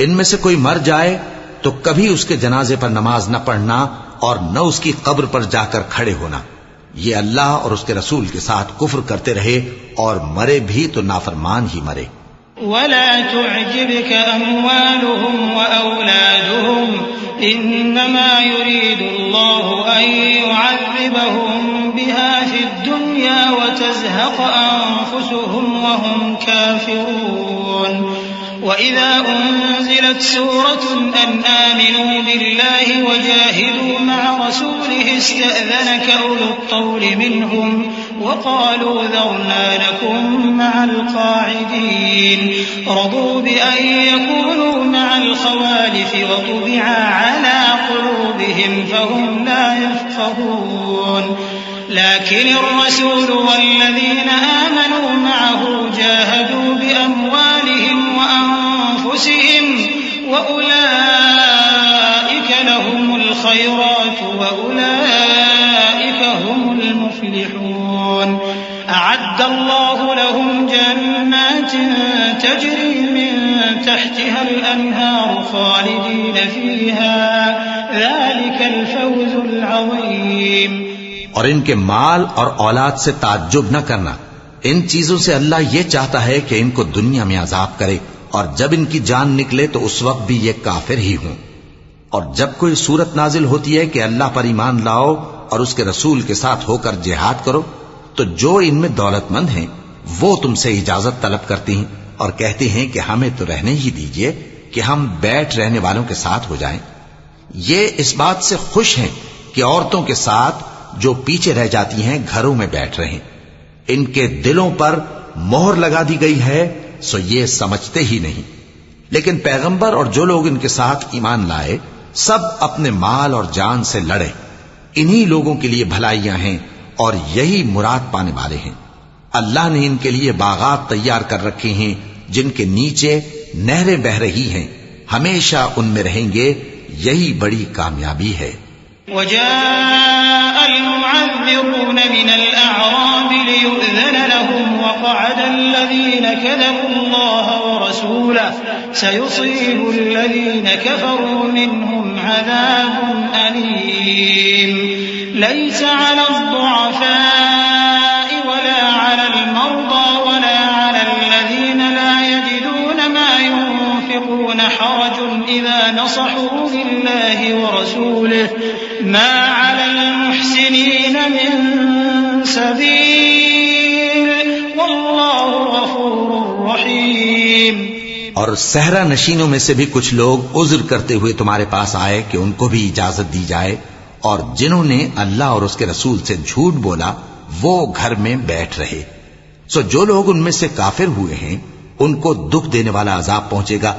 ان میں سے کوئی مر جائے تو کبھی اس کے جنازے پر نماز نہ پڑھنا اور نہ اس کی قبر پر جا کر کھڑے ہونا۔ یہ اللہ اور اس کے رسول کے ساتھ کفر کرتے رہے اور مرے بھی تو نافرمان ہی مرے۔ وَلَا تُعْجِبْكَ أَمْوَالُهُمْ وَأَوْلَادُهُمْ إِنَّمَا يُرِيدُ اللَّهُ أَن يُعَذِّبَهُم بِهَا فِي الدُّنْيَا وَتَزْهَقَ أَنفُسُهُمْ وَهُمْ كَافِرُونَ۔ وَإِذَا أُنزِلَتْ سُورَةٌ أَنْ آمِنُوا بِاللَّهِ وَجَاهِدُوا مَعَ رَسُولِهِ اسْتَأْذَنَكَ أُولُو الطَّوْلِ مِنْهُمْ وَقَالُوا ذَرْنَا نَكُن مَّعَ الْقَاعِدِينَ رَضُوا بِأَن يَكُونُوا مَعَ الْخَوَالِفِ وَطُبِعَ عَلَىٰ قُلُوبِهِمْ فَهُمْ لَا يَفْقَهُونَ لَٰكِنِ الرَّسُولُ وَالَّذِينَ آمَنُوا مَعَهُ جَاهَدُوا بِأَمْوَالِهِمْ وَأَنفُسِهِمْ وَأُولَٰئِكَ لَهُمُ الْخَيْرَاتُ وَأُولَٰئِكَ هُمُ الْمُفْلِحُونَ أَعَدَّ اللَّهُ لَهُمْ جَنَّاتٍ تَجْرِي مِن تَحْتِهَا الْأَنْهَارُ خَالِدِينَ فِيهَا ذَلِكَ الْفَوْزُ الْعَظِيمُ۔ اور ان کے مال اور اولاد سے تعجب نہ کرنا، ان چیزوں سے اللہ یہ چاہتا ہے کہ ان کو دنیا میں عذاب کرے اور جب ان کی جان نکلے تو اس وقت بھی یہ کافر ہی ہوں۔ اور جب کوئی صورت نازل ہوتی ہے کہ اللہ پر ایمان لاؤ اور اس کے رسول کے ساتھ ہو کر جہاد کرو، تو جو ان میں دولت مند ہیں وہ تم سے اجازت طلب کرتی ہیں اور کہتے ہیں کہ ہمیں تو رہنے ہی دیجئے کہ ہم بیٹھ رہنے والوں کے ساتھ ہو جائیں۔ یہ اس بات سے خوش ہیں کہ عورتوں کے ساتھ جو پیچھے رہ جاتی ہیں گھروں میں بیٹھ رہیں۔ ان کے دلوں پر مہر لگا دی گئی ہے، سو یہ سمجھتے ہی نہیں۔ لیکن پیغمبر اور جو لوگ ان کے ساتھ ایمان لائے سب اپنے مال اور جان سے لڑے۔ انہی لوگوں کے لیے بھلائیاں ہیں اور یہی مراد پانے والے ہیں۔ اللہ نے ان کے لیے باغات تیار کر رکھے ہیں جن کے نیچے نہریں بہ رہی ہیں، ہمیشہ ان میں رہیں گے، یہی بڑی کامیابی ہے۔ وجاء المعذرون من الأعراب ليؤذن لهم وقعد الذين كذبوا الله ورسوله سيصيب الذين كفروا منهم عذاب أليم ليس على الضعفاء ولا على المرضى ولا على الذين لا يجدون ما ينفقون حرج إذا نصحوا لله ورسوله ما على المحسنين من سبيل والله غفور رحيم۔ اور صحرا نشینوں میں سے بھی کچھ لوگ عذر کرتے ہوئے تمہارے پاس آئے کہ ان کو بھی اجازت دی جائے، اور جنہوں نے اللہ اور اس کے رسول سے جھوٹ بولا وہ گھر میں بیٹھ رہے۔ سو جو لوگ ان میں سے کافر ہوئے ہیں ان کو دکھ دینے والا عذاب پہنچے گا۔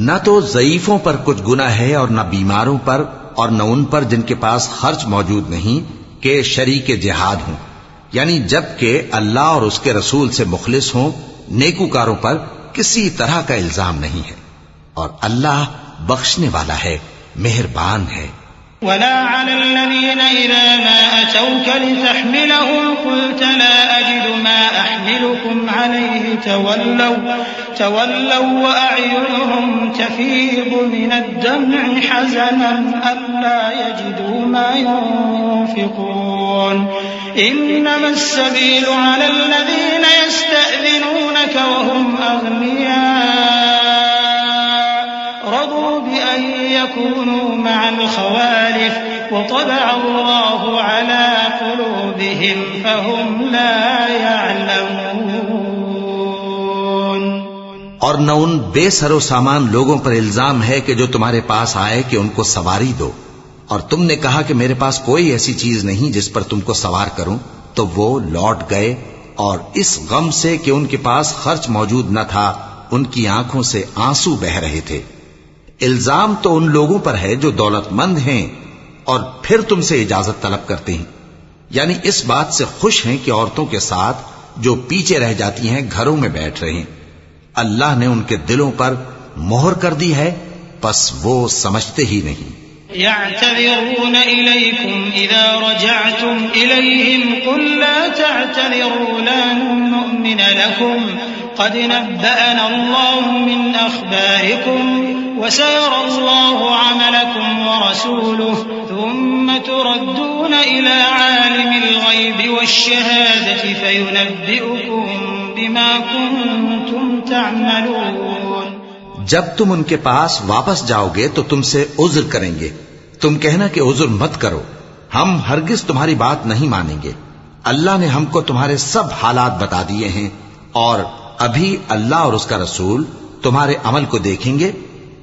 نہ تو ضعیفوں پر کچھ گناہ ہے اور نہ بیماروں پر اور نہ ان پر جن کے پاس خرچ موجود نہیں کہ شریک جہاد ہوں، یعنی جب کہ اللہ اور اس کے رسول سے مخلص ہوں۔ نیکوکاروں پر کسی طرح کا الزام نہیں ہے، اور اللہ بخشنے والا ہے، مہربان ہے۔ ولا على الذين إذا ما أتوك لتحملهم قلت لا أجد ما أحملكم عليه تولوا وأعينهم تفيض من الدمع حزنا ألا يجدوا ما ينفقون إنما السبيل على الذين يستأذنونك وهم أغنياء رضوا بأن يكونوا مع الخوالف وطبع الله على قلوبهم فهم لا يعلمون۔ اور نہ ان بے سر و سامان لوگوں پر الزام ہے کہ جو تمہارے پاس آئے کہ ان کو سواری دو، اور تم نے کہا کہ میرے پاس کوئی ایسی چیز نہیں جس پر تم کو سوار کروں، تو وہ لوٹ گئے، اور اس غم سے کہ ان کے پاس خرچ موجود نہ تھا ان کی آنکھوں سے آنسو بہ رہے تھے۔ الزام تو ان لوگوں پر ہے جو دولت مند ہیں اور پھر تم سے اجازت طلب کرتے ہیں، یعنی اس بات سے خوش ہیں کہ عورتوں کے ساتھ جو پیچھے رہ جاتی ہیں گھروں میں بیٹھ رہے ہیں۔ اللہ نے ان کے دلوں پر مہر کر دی ہے، پس وہ سمجھتے ہی نہیں۔ يعتذرون إليكم إذا رجعتم إليهم قل لا تعتذروا لن نؤمن لكم قد نبأنا الله من أخباركم وسيرى الله عملكم ورسوله ثم تردون إلى عالم الغيب والشهادة فينبئكم بما كنتم تعملون۔ جب تم ان کے پاس واپس جاؤ گے تو تم سے عذر کریں گے، تم کہنا کہ عذر مت کرو، ہم ہرگز تمہاری بات نہیں مانیں گے۔ اللہ نے ہم کو تمہارے سب حالات بتا دیے ہیں، اور ابھی اللہ اور اس کا رسول تمہارے عمل کو دیکھیں گے،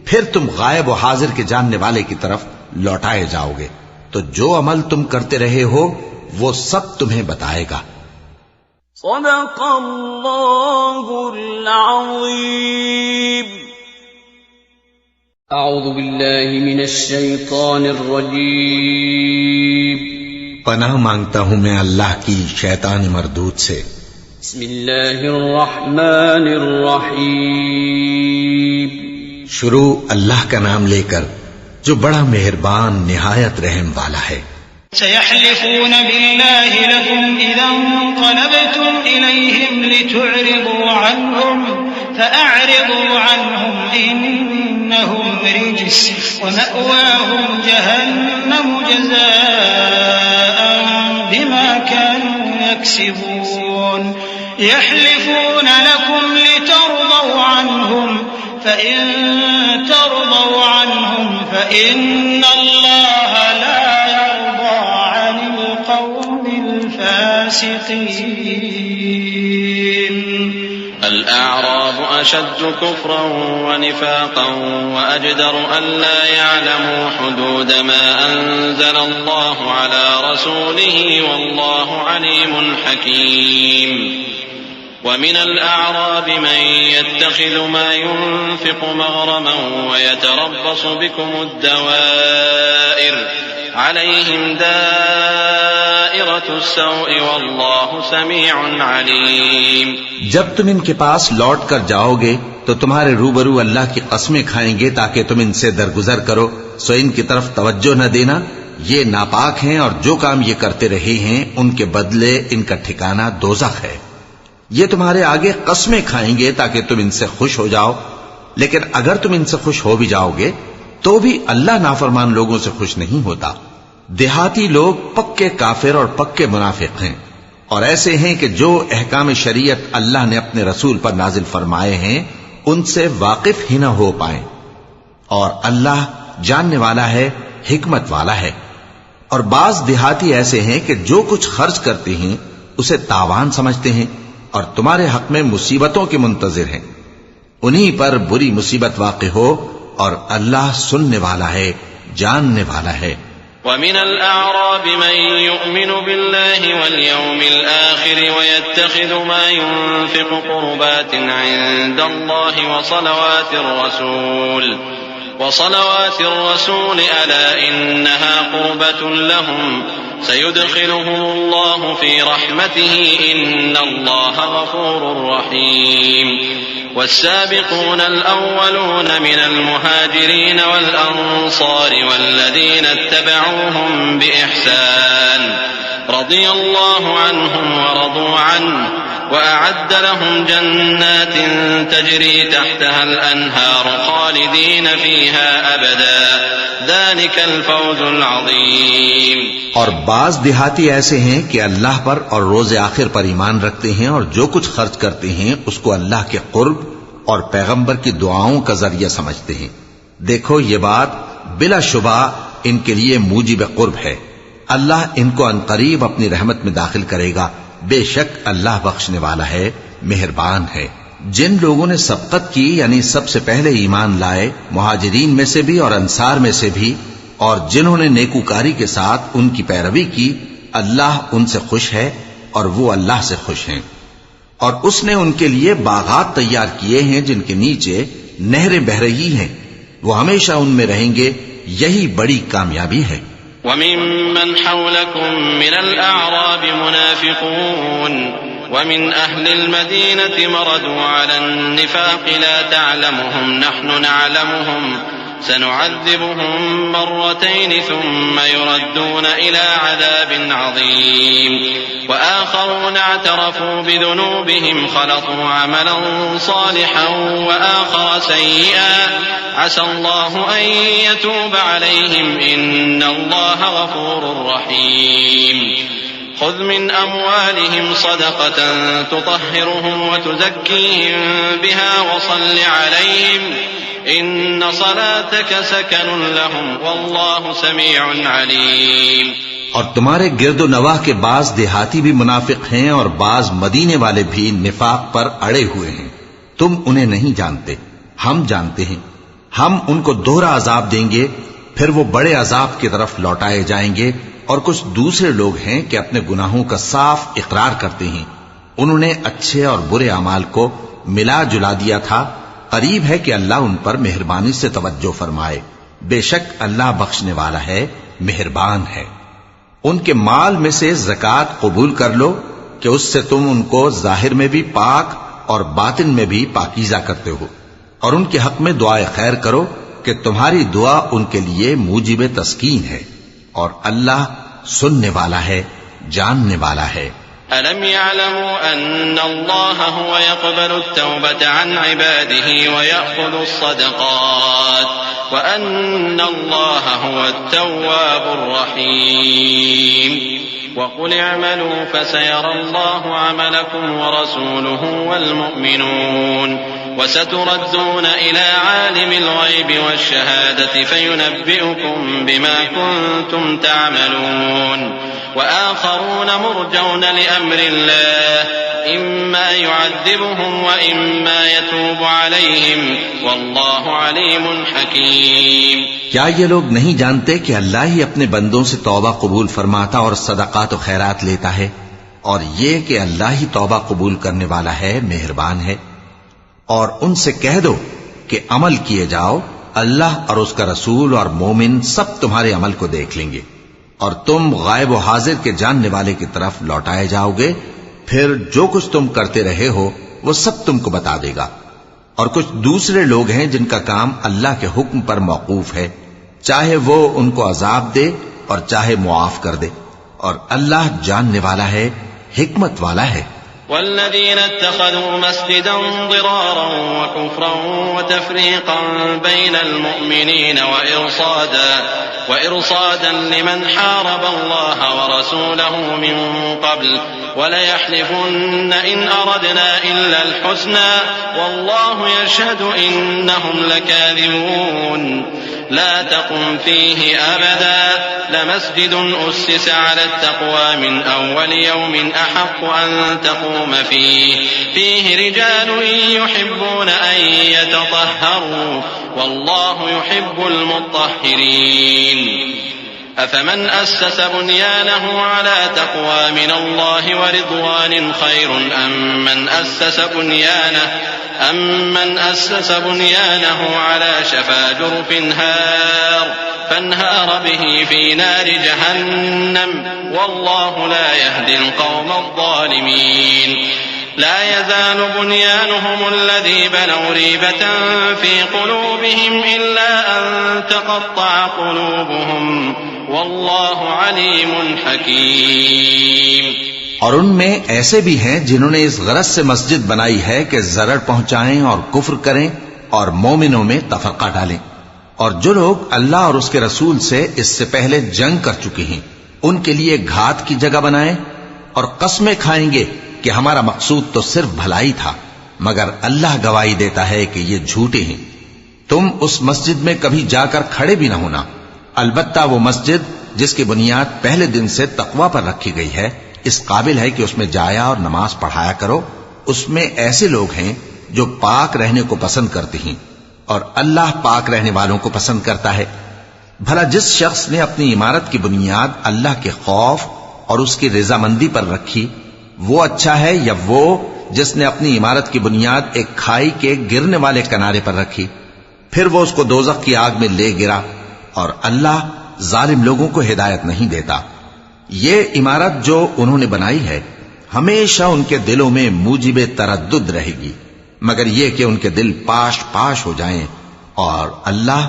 پھر تم غائب و حاضر کے جاننے والے کی طرف لوٹائے جاؤ گے، تو جو عمل تم کرتے رہے ہو وہ سب تمہیں بتائے گا۔ صدق اللہ العظیم۔ اعوذ باللہ من الشیطان الرجیم۔ پناہ مانگتا ہوں میں اللہ کی شیطان مردود سے۔ بسم اللہ الرحمن الرحیم۔ شروع اللہ کا نام لے کر جو بڑا مہربان نہایت رحم والا ہے۔ سيحلفون بالله لكم إذا انقلبتم إليهم لتعرضوا عنهم فأعرضوا عنهم إنهم رجس ومأواهم جهنم جزاء بما كانوا يكسبون يحلفون لكم لترضوا عنهم فإن ترضوا عنهم فإن الله لا يرضى عن القوم الفاسقين. الأعراب أشد كفرا ونفاقا وأجدر ألا يعلموا حدود ما أنزل الله على رسوله والله عليم حكيم. ومن الأعراب من يتخذ ما ينفق مغرما ويتربص بكم الدوائر عليهم دائرة السوء والله سميع عليم. جب تم ان کے پاس لوٹ کر جاؤ گے تو تمہارے روبرو اللہ کی قسمیں کھائیں گے تاکہ تم ان سے درگزر کرو، سو ان کی طرف توجہ نہ دینا، یہ ناپاک ہیں اور جو کام یہ کرتے رہے ہیں ان کے بدلے ان کا ٹھکانہ دوزخ ہے. یہ تمہارے آگے قسمیں کھائیں گے تاکہ تم ان سے خوش ہو جاؤ، لیکن اگر تم ان سے خوش ہو بھی جاؤ گے تو بھی اللہ نافرمان لوگوں سے خوش نہیں ہوتا. دیہاتی لوگ پکے کافر اور پکے منافق ہیں، اور ایسے ہیں کہ جو احکام شریعت اللہ نے اپنے رسول پر نازل فرمائے ہیں ان سے واقف ہی نہ ہو پائیں. اور اللہ جاننے والا ہے، حکمت والا ہے. اور بعض دیہاتی ایسے ہیں کہ جو کچھ خرچ کرتے ہیں اسے تاوان سمجھتے ہیں اور تمہارے حق میں مصیبتوں کے منتظر ہیں. انہی پر بری مصیبت واقع ہو اور اللہ سننے والا ہے، جاننے والا ہے. ومن الأعراب من يؤمن بالله واليوم الآخر ويتخذ ما ينفق قربات عند الله وصلوات الرسول ألا إنها قربة لهم سيدخلهم الله في رحمته إن الله غفور رحيم. والسابقون الأولون من المهاجرين والأنصار والذين اتبعوهم بإحسان رضي الله عنهم ورضوا عنه وأعد لهم جنات تجري تحتها الأنهار خالدين فيها أبدا ذلك الفوز العظيم. اور بعض دیہاتی ایسے ہیں کہ اللہ پر اور روز آخر پر ایمان رکھتے ہیں اور جو کچھ خرچ کرتے ہیں اس کو اللہ کے قرب اور پیغمبر کی دعاؤں کا ذریعہ سمجھتے ہیں. دیکھو یہ بات بلا شبہ ان کے لیے موجب قرب ہے. اللہ ان کو عنقریب اپنی رحمت میں داخل کرے گا. بے شک اللہ بخشنے والا ہے، مہربان ہے. جن لوگوں نے سبقت کی یعنی سب سے پہلے ایمان لائے، مہاجرین میں سے بھی اور انصار میں سے بھی، اور جنہوں نے نیکوکاری کے ساتھ ان کی پیروی کی، اللہ ان سے خوش ہے اور وہ اللہ سے خوش ہیں. اور اس نے ان کے لیے باغات تیار کیے ہیں جن کے نیچے نہریں بہہ رہی ہیں، وہ ہمیشہ ان میں رہیں گے. یہی بڑی کامیابی ہے. وممن حولكم من الأعراب منافقون ومن أهل المدينة مردوا على النفاق لا تعلمهم نحن نعلمهم سنعذبهم مرتين ثم يردون إلى عذاب عظيم. وآخرون اعترفوا بذنوبهم خلطوا عملا صالحا وآخر سيئا عسى الله أن يتوب عليهم إن الله غفور رحيم. خذ من أموالهم صدقة تطهرهم وتزكيهم بها وصل عليهم إن صلاتك سكن لهم والله سميع عليم. اور تمہارے گرد و نواح کے بعض دیہاتی بھی منافق ہیں اور بعض مدینے والے بھی نفاق پر اڑے ہوئے ہیں. تم انہیں نہیں جانتے، ہم جانتے ہیں. ہم ان کو دوہرا عذاب دیں گے، پھر وہ بڑے عذاب کی طرف لوٹائے جائیں گے. اور کچھ دوسرے لوگ ہیں کہ اپنے گناہوں کا صاف اقرار کرتے ہیں. انہوں نے اچھے اور برے اعمال کو ملا جلا دیا تھا. قریب ہے کہ اللہ ان پر مہربانی سے توجہ فرمائے. بے شک اللہ بخشنے والا ہے، مہربان ہے. ان کے مال میں سے زکوٰۃ قبول کر لو کہ اس سے تم ان کو ظاہر میں بھی پاک اور باطن میں بھی پاکیزہ کرتے ہو. اور ان کے حق میں دعائے خیر کرو کہ تمہاری دعا ان کے لیے موجب تسکین ہے. اور اللہ سننے والا ہے، جاننے والا ہے. أَلَمْ يَعْلَمُوا أَنَّ اللَّهَ هُوَ يَقْبَلُ التَّوْبَةَ عَنْ عِبَادِهِ وَيَأْخُذُ الصَّدَقَاتِ وَأَنَّ اللَّهَ هُوَ التَّوَّابُ الرَّحِيمُ. وَقُلِ اعْمَلُوا فَسَيَرَى اللَّهُ عَمَلَكُمْ وَرَسُولُهُ وَالْمُؤْمِنُونَ وستردون إلى عالم الغيب والشهادة فينبئكم بما كنتم تعملون وآخرون مرجون لأمر الله إما يعذبهم وإما يتوب عليهم والله عليم حكيم۔ کیا یہ لوگ نہیں جانتے کہ اللہ ہی اپنے بندوں سے توبہ قبول فرماتا اور صدقات و خیرات لیتا ہے، اور یہ کہ اللہ ہی توبہ قبول کرنے والا ہے، مہربان ہے۔ اور ان سے کہہ دو کہ عمل کیے جاؤ، اللہ اور اس کا رسول اور مومن سب تمہارے عمل کو دیکھ لیں گے، اور تم غائب و حاضر کے جاننے والے کی طرف لوٹائے جاؤ گے، پھر جو کچھ تم کرتے رہے ہو وہ سب تم کو بتا دے گا۔ اور کچھ دوسرے لوگ ہیں جن کا کام اللہ کے حکم پر موقوف ہے، چاہے وہ ان کو عذاب دے اور چاہے معاف کر دے، اور اللہ جاننے والا ہے، حکمت والا ہے۔ والذين اتخذوا مسجدا ضرارا وكفرا وتفريقا بين المؤمنين وإرصادا لمن حارب الله ورسوله من قبل وليحلفن إن أردنا إلا الحسنى والله يشهد إنهم لكاذبون لا تقم فيه أبدا لمسجد أسس على التقوى من أول يوم أحق أن تقوم فيه رجال يحبون أن يتطهروا والله يحب المطهرين أفمن أسس بنيانه على تقوى من الله ورضوان خير أم من أسس بنيانه على شفا جرف فانهار به في نار جهنم والله لا يهدي القوم الظالمين لا يزال بنيانهم الذي بنوا ريبة في قلوبهم إلا أن تقطع قلوبهم والله عليم حكيم۔ اور ان میں ایسے بھی ہیں جنہوں نے اس غرض سے مسجد بنائی ہے کہ ضرر پہنچائیں اور کفر کریں اور مومنوں میں تفرقہ ڈالیں، اور جو لوگ اللہ اور اس کے رسول سے اس سے پہلے جنگ کر چکے ہیں ان کے لیے گھات کی جگہ بنائیں، اور قسمیں کھائیں گے کہ ہمارا مقصود تو صرف بھلائی تھا، مگر اللہ گواہی دیتا ہے کہ یہ جھوٹے ہیں۔ تم اس مسجد میں کبھی جا کر کھڑے بھی نہ ہونا، البتہ وہ مسجد جس کی بنیاد پہلے دن سے تقوی پر رکھی گئی ہے اس قابل ہے کہ اس میں جایا اور نماز پڑھایا کرو۔ اس میں ایسے لوگ ہیں جو پاک رہنے کو پسند کرتے ہیں، اور اللہ پاک رہنے والوں کو پسند کرتا ہے۔ بھلا جس شخص نے اپنی عمارت کی بنیاد اللہ کے خوف اور اس کی رضامندی پر رکھی وہ اچھا ہے، یا وہ جس نے اپنی عمارت کی بنیاد ایک کھائی کے گرنے والے کنارے پر رکھی، پھر وہ اس کو دوزخ کی آگ میں لے گرا، اور اللہ ظالم لوگوں کو ہدایت نہیں دیتا۔ یہ عمارت جو انہوں نے بنائی ہے ہمیشہ ان کے دلوں میں موجب تردد رہے گی، مگر یہ کہ ان کے دل پاش پاش ہو جائیں، اور اللہ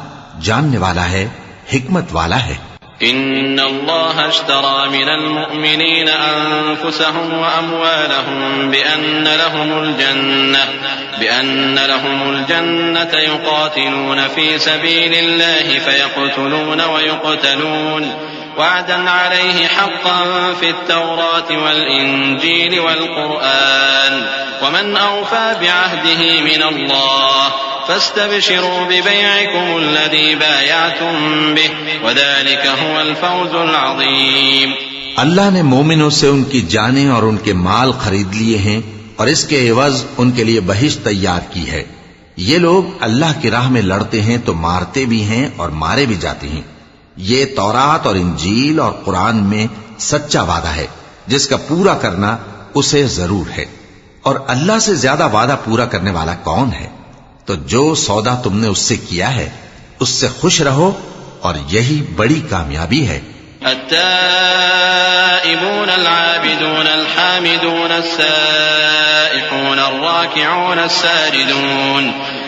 جاننے والا ہے، حکمت والا ہے۔ إن الله اشترى من المؤمنين أنفسهم وأموالهم بأن لهم الجنة يقاتلون في سبيل الله فيقتلون ويقتلون وعدا عليه حقا في التوراة والإنجيل والقرآن ومن أوفى بعهده من الله فاستبشروا ببيعكم الذي بايعتم به وذلك هو الفوز العظيم۔ اللہ نے مومنوں سے ان کی جانیں اور ان کے مال خرید لیے ہیں، اور اس کے عوض ان کے لیے بہشت تیار کی ہے۔ یہ لوگ اللہ کی راہ میں لڑتے ہیں تو مارتے بھی ہیں اور مارے بھی جاتے ہیں۔ یہ تورات اور انجیل اور قرآن میں سچا وعدہ ہے جس کا پورا کرنا اسے ضرور ہے، اور اللہ سے زیادہ وعدہ پورا کرنے والا کون ہے؟ تو جو سودا تم نے اس سے کیا ہے اس سے خوش رہو، اور یہی بڑی کامیابی ہے۔ التائبون العابدون الحامدون السائحون الراكعون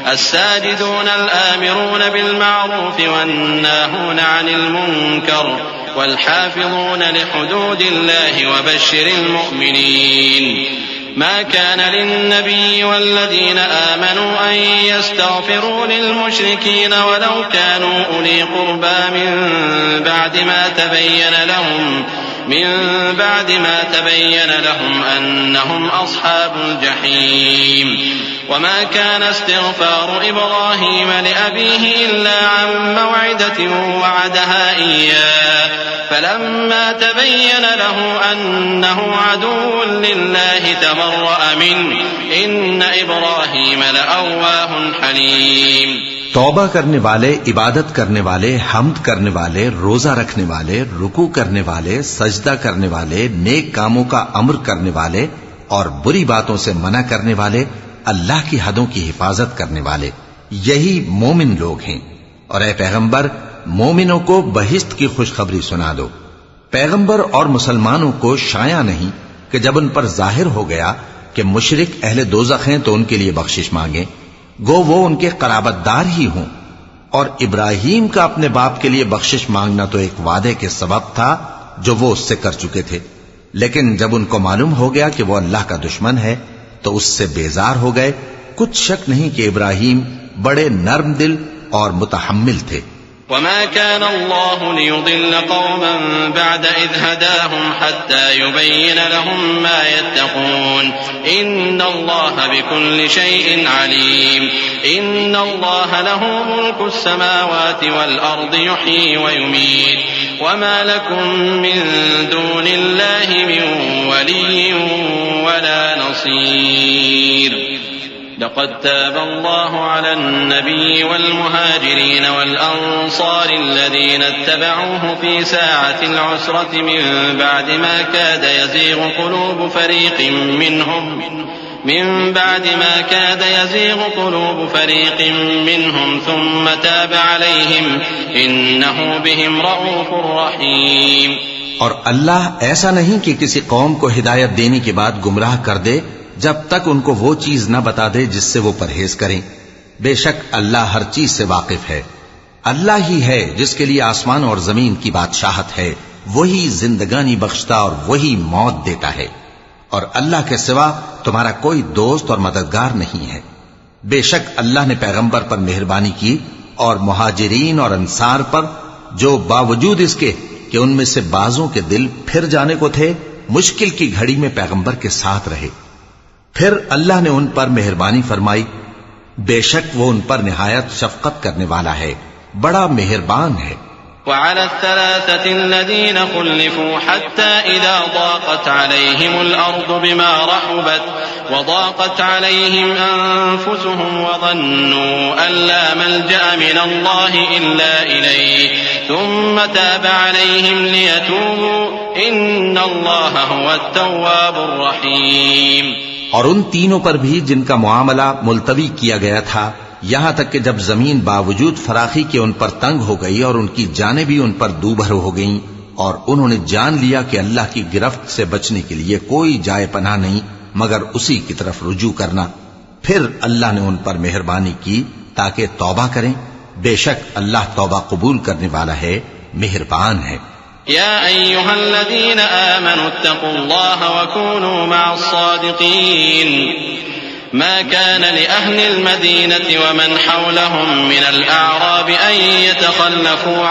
الساجدون الآمرون بالمعروف والناهون عن المنكر والحافظون لحدود الله وبشر المؤمنين ما كان للنبي والذين آمنوا أن يستغفروا للمشركين ولو كانوا أولي قربى من بعد ما تبين لهم أنهم أصحاب الجحيم وما كان استغفار إبراهيم لأبيه إلا عن موعدة وعدها إياه فلما تبين له أنه عدو لله تبرأ منه إن إبراهيم لأواه حليم. توبہ کرنے والے، عبادت کرنے والے، حمد کرنے والے، روزہ رکھنے والے، رکوع کرنے والے، سجدہ کرنے والے، نیک کاموں کا امر کرنے والے اور بری باتوں سے منع کرنے والے، اللہ کی حدوں کی حفاظت کرنے والے، یہی مومن لوگ ہیں. اور اے پیغمبر، مومنوں کو بہشت کی خوشخبری سنا دو. پیغمبر اور مسلمانوں کو شایع نہیں کہ جب ان پر ظاہر ہو گیا کہ مشرک اہل دوزخ ہیں تو ان کے لیے بخشش مانگیں، گو وہ ان کے قرابت دار ہی ہوں. اور ابراہیم کا اپنے باپ کے لیے بخشش مانگنا تو ایک وعدے کے سبب تھا جو وہ اس سے کر چکے تھے، لیکن جب ان کو معلوم ہو گیا کہ وہ اللہ کا دشمن ہے تو اس سے بیزار ہو گئے. کچھ شک نہیں کہ ابراہیم بڑے نرم دل اور متحمل تھے. وما كان الله ليضل قوما بعد إذ هداهم حتى يبين لهم ما يتقون إن الله بكل شيء عليم. إن الله له ملك السماوات والأرض يحيي ويميت وما لكم من دون الله من ولي ولا نصير. لقد تاب الله على النبي والمهاجرين والأنصار الذين اتبعوه في ساعة العسرة من بعد ما كاد يزيغ قلوب فريق منهم ثم تاب عليهم إنه بهم رؤوف رحيم. اور اللہ ایسا نہیں کہ کسی قوم کو ہدایت دینے کے بعد گمراہ کر دے جب تک ان کو وہ چیز نہ بتا دے جس سے وہ پرہیز کریں. بے شک اللہ ہر چیز سے واقف ہے. اللہ ہی ہے جس کے لیے آسمان اور زمین کی بادشاہت ہے، وہی زندگانی بخشتا اور وہی موت دیتا ہے، اور اللہ کے سوا تمہارا کوئی دوست اور مددگار نہیں ہے. بے شک اللہ نے پیغمبر پر مہربانی کی اور مہاجرین اور انصار پر جو باوجود اس کے کہ ان میں سے بعضوں کے دل پھر جانے کو تھے مشکل کی گھڑی میں پیغمبر کے ساتھ رہے. پھر اللہ نے ان پر مہربانی فرمائی. بے شک وہ ان پر نہایت شفقت کرنے والا ہے، بڑا مہربان ہے. وعلى الثلاثة الذين خلفوا حتى إذا ضاقت عليهم الأرض بما رحبت وضاقت عليهم أنفسهم وظنوا أن لا ملجأ من الله إلا إليه ثم تاب عليهم ليتوبوا إن الله هو التواب الرحيم. اور ان تینوں پر بھی جن کا معاملہ ملتوی کیا گیا تھا، یہاں تک کہ جب زمین باوجود فراخی کے ان پر تنگ ہو گئی اور ان کی جانیں بھی ان پر دوبھر ہو گئیں اور انہوں نے جان لیا کہ اللہ کی گرفت سے بچنے کے لیے کوئی جائے پناہ نہیں مگر اسی کی طرف رجوع کرنا، پھر اللہ نے ان پر مہربانی کی تاکہ توبہ کریں. بے شک اللہ توبہ قبول کرنے والا ہے، مہربان ہے. يا أيها الذين آمنوا اتقوا الله وكونوا مع الصادقين. ما كان لأهل المدينة ومن حولهم من الأعراب أن يتخلفوا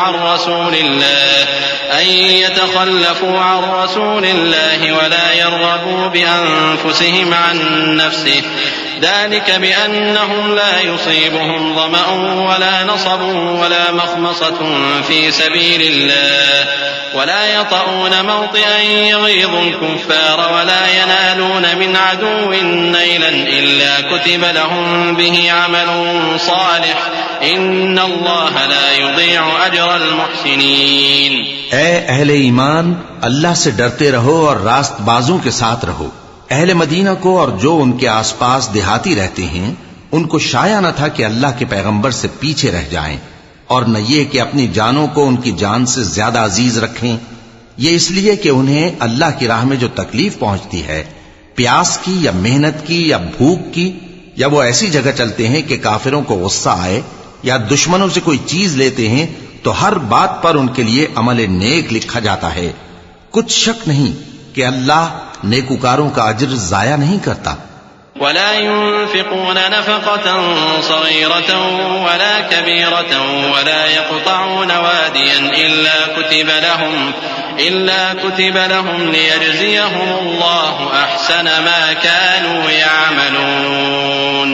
عن رسول الله ولا يرغبوا بأنفسهم عن نفسه ذلك بأنهم لا يصيبهم ظمأ ولا نصب ولا مخمصة في سبيل الله ولا يطؤون موطئا يغيظ الكفار ولا ينالون من عدو نيلا إلا كتب لهم به عمل صالح إن الله لا يضيع أجر المحسنين. اے اہل ایمان، اللہ سے ڈرتے رہو اور راست بازوں کے ساتھ رہو. اہل مدینہ کو اور جو ان کے آس پاس دیہاتی رہتے ہیں ان کو شایع نہ تھا کہ اللہ کے پیغمبر سے پیچھے رہ جائیں، اور نہ یہ کہ اپنی جانوں کو ان کی جان سے زیادہ عزیز رکھیں. یہ اس لیے کہ انہیں اللہ کی راہ میں جو تکلیف پہنچتی ہے، پیاس کی یا محنت کی یا بھوک کی، یا وہ ایسی جگہ چلتے ہیں کہ کافروں کو غصہ آئے یا دشمنوں سے کوئی چیز لیتے ہیں، تو ہر بات پر ان کے لیے عمل نیک لکھا جاتا ہے. کچھ شک نہیں کہ اللہ نیکوکاروں کا اجر ضائع نہیں کرتا. ولا ينفقون نفقة صغيرة ولا كبيرة ولا يقطعون واديا إلا كتب لهم ليجزيهم الله أحسن ما كانوا يعملون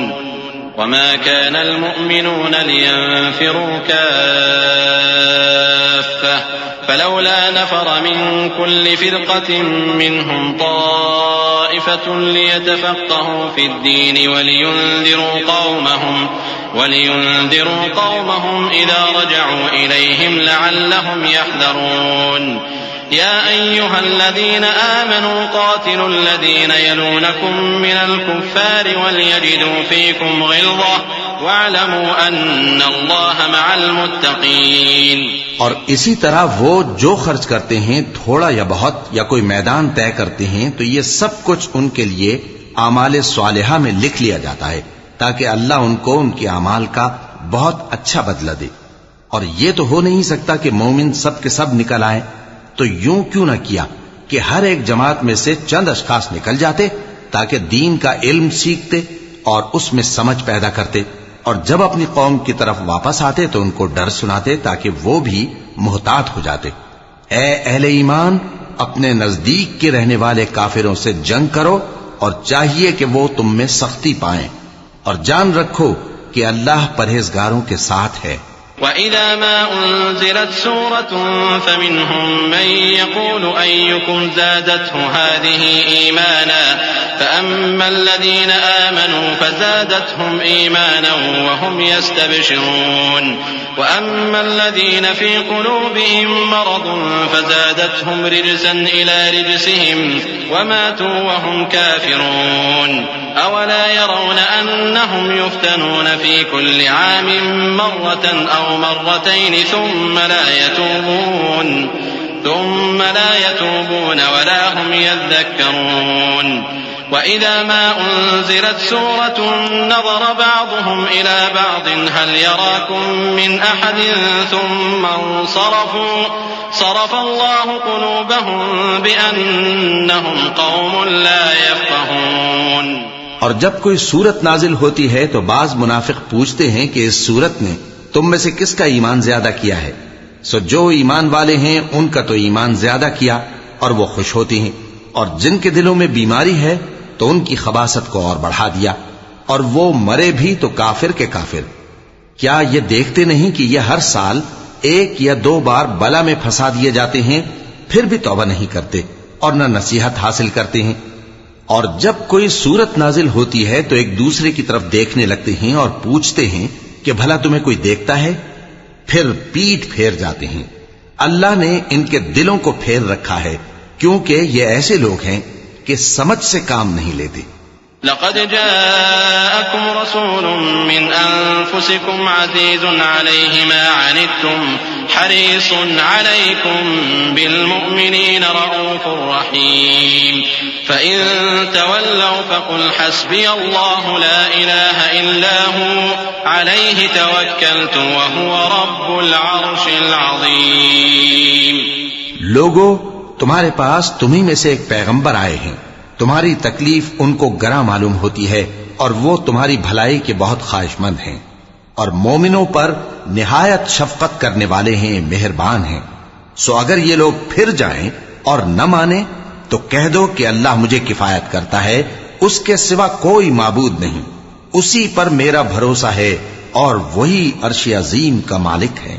وما كان المؤمنون لينفروا كافة فلولا نفر من كل فرقة منهم طائفة ليتفقهوا في الدين ولينذروا قومهم إذا رجعوا إليهم لعلهم يحذرون يا أيها الذين آمنوا قاتلوا الذين يلونكم من الكفار وليجدوا فيكم غلظة واعلموا أن الله مع المتقين. اور اسی طرح وہ جو خرچ کرتے ہیں تھوڑا یا بہت یا کوئی میدان طے کرتے ہیں تو یہ سب کچھ ان کے لیے اعمال صالحہ میں لکھ لیا جاتا ہے تاکہ اللہ ان کو ان کے اعمال کا بہت اچھا بدلہ دے. اور یہ تو ہو نہیں سکتا کہ مومن سب کے سب نکل آئیں، تو یوں کیوں نہ کیا کہ ہر ایک جماعت میں سے چند اشخاص نکل جاتے تاکہ دین کا علم سیکھتے اور اس میں سمجھ پیدا کرتے، اور جب اپنی قوم کی طرف واپس آتے تو ان کو ڈر سناتے تاکہ وہ بھی محتاط ہو جاتے. اے اہل ایمان، اپنے نزدیک کے رہنے والے کافروں سے جنگ کرو اور چاہیے کہ وہ تم میں سختی پائیں، اور جان رکھو کہ اللہ پرہیزگاروں کے ساتھ ہے. وَإِذَا مَا أُنزِلَتْ سُورَةٌ فَمِنْهُمْ مَنْ يَقُولُ أَيُّكُمْ زَادَتْهُ هَذِهِ إِيمَانًا فَأَمَّا الَّذِينَ آمَنُوا فَزَادَتْهُمْ إِيمَانًا وَهُمْ يَسْتَبْشِرُونَ وَأَمَّا الَّذِينَ فِي قُلُوبِهِمْ مَرَضٌ فَزَادَتْهُمْ رِجْسًا إِلَى رِجْسِهِمْ وَمَاتُوا وَهُمْ كَافِرُونَ أَوَلَا يَرَوْنَ أَنَّهُمْ يُفْتَنُونَ فِي كُلِّ عَامٍ مَّرَّةً أَوْ مَرَّتَيْنِ ثُمَّ لَا يَتُوبُونَ وَلَا هُمْ يَذَّكَّرُونَ وَإِذَا مَا أُنزِلَتْ سُورَةٌ نَظَرَ بَعْضُهُمْ إِلَى بَعْضٍ هَلْ يَرَاكُم مِّنْ أَحَدٍ ثُمَّ انصَرَفُوا صَرَفَ اللَّهُ قُلُوبَهُم بِأَنَّهُمْ قَوْمٌ لَّا يَفْقَهُونَ. اور جب کوئی سورت نازل ہوتی ہے تو بعض منافق پوچھتے ہیں کہ اس سورت نے تم میں سے کس کا ایمان زیادہ کیا ہے؟ سو جو ایمان والے ہیں ان کا تو ایمان زیادہ کیا اور وہ خوش ہوتی ہیں، اور جن کے دلوں میں بیماری ہے تو ان کی خباثت کو اور بڑھا دیا، اور وہ مرے بھی تو کافر کے کافر. کیا یہ دیکھتے نہیں کہ یہ ہر سال 1 یا 2 بار بلا میں پھنسا دیے جاتے ہیں، پھر بھی توبہ نہیں کرتے اور نہ نصیحت حاصل کرتے ہیں؟ اور جب کوئی سورت نازل ہوتی ہے تو ایک دوسرے کی طرف دیکھنے لگتے ہیں اور پوچھتے ہیں کہ بھلا تمہیں کوئی دیکھتا ہے؟ پھر پیٹ پھیر جاتے ہیں. اللہ نے ان کے دلوں کو پھیر رکھا ہے کیونکہ یہ ایسے لوگ ہیں کہ سمجھ سے کام نہیں لیتے. لقد جاءكم رسول من أنفسكم عزيز عليه ما عنتم حريص عليكم بالمؤمنين رؤوف رحيم فإن تولوا فقل حسبي الله لا إله إلا هو عليه توكلت وهو رب العرش العظيم. لوگو، تمہارے پاس تمہیں میں سے ایک پیغمبر آئے ہیں، تمہاری تکلیف ان کو گراں معلوم ہوتی ہے اور وہ تمہاری بھلائی کے بہت خواہش مند ہیں، اور مومنوں پر نہایت شفقت کرنے والے ہیں، مہربان ہیں. سو اگر یہ لوگ پھر جائیں اور نہ مانیں تو کہہ دو کہ اللہ مجھے کفایت کرتا ہے، اس کے سوا کوئی معبود نہیں، اسی پر میرا بھروسہ ہے اور وہی عرش عظیم کا مالک ہے.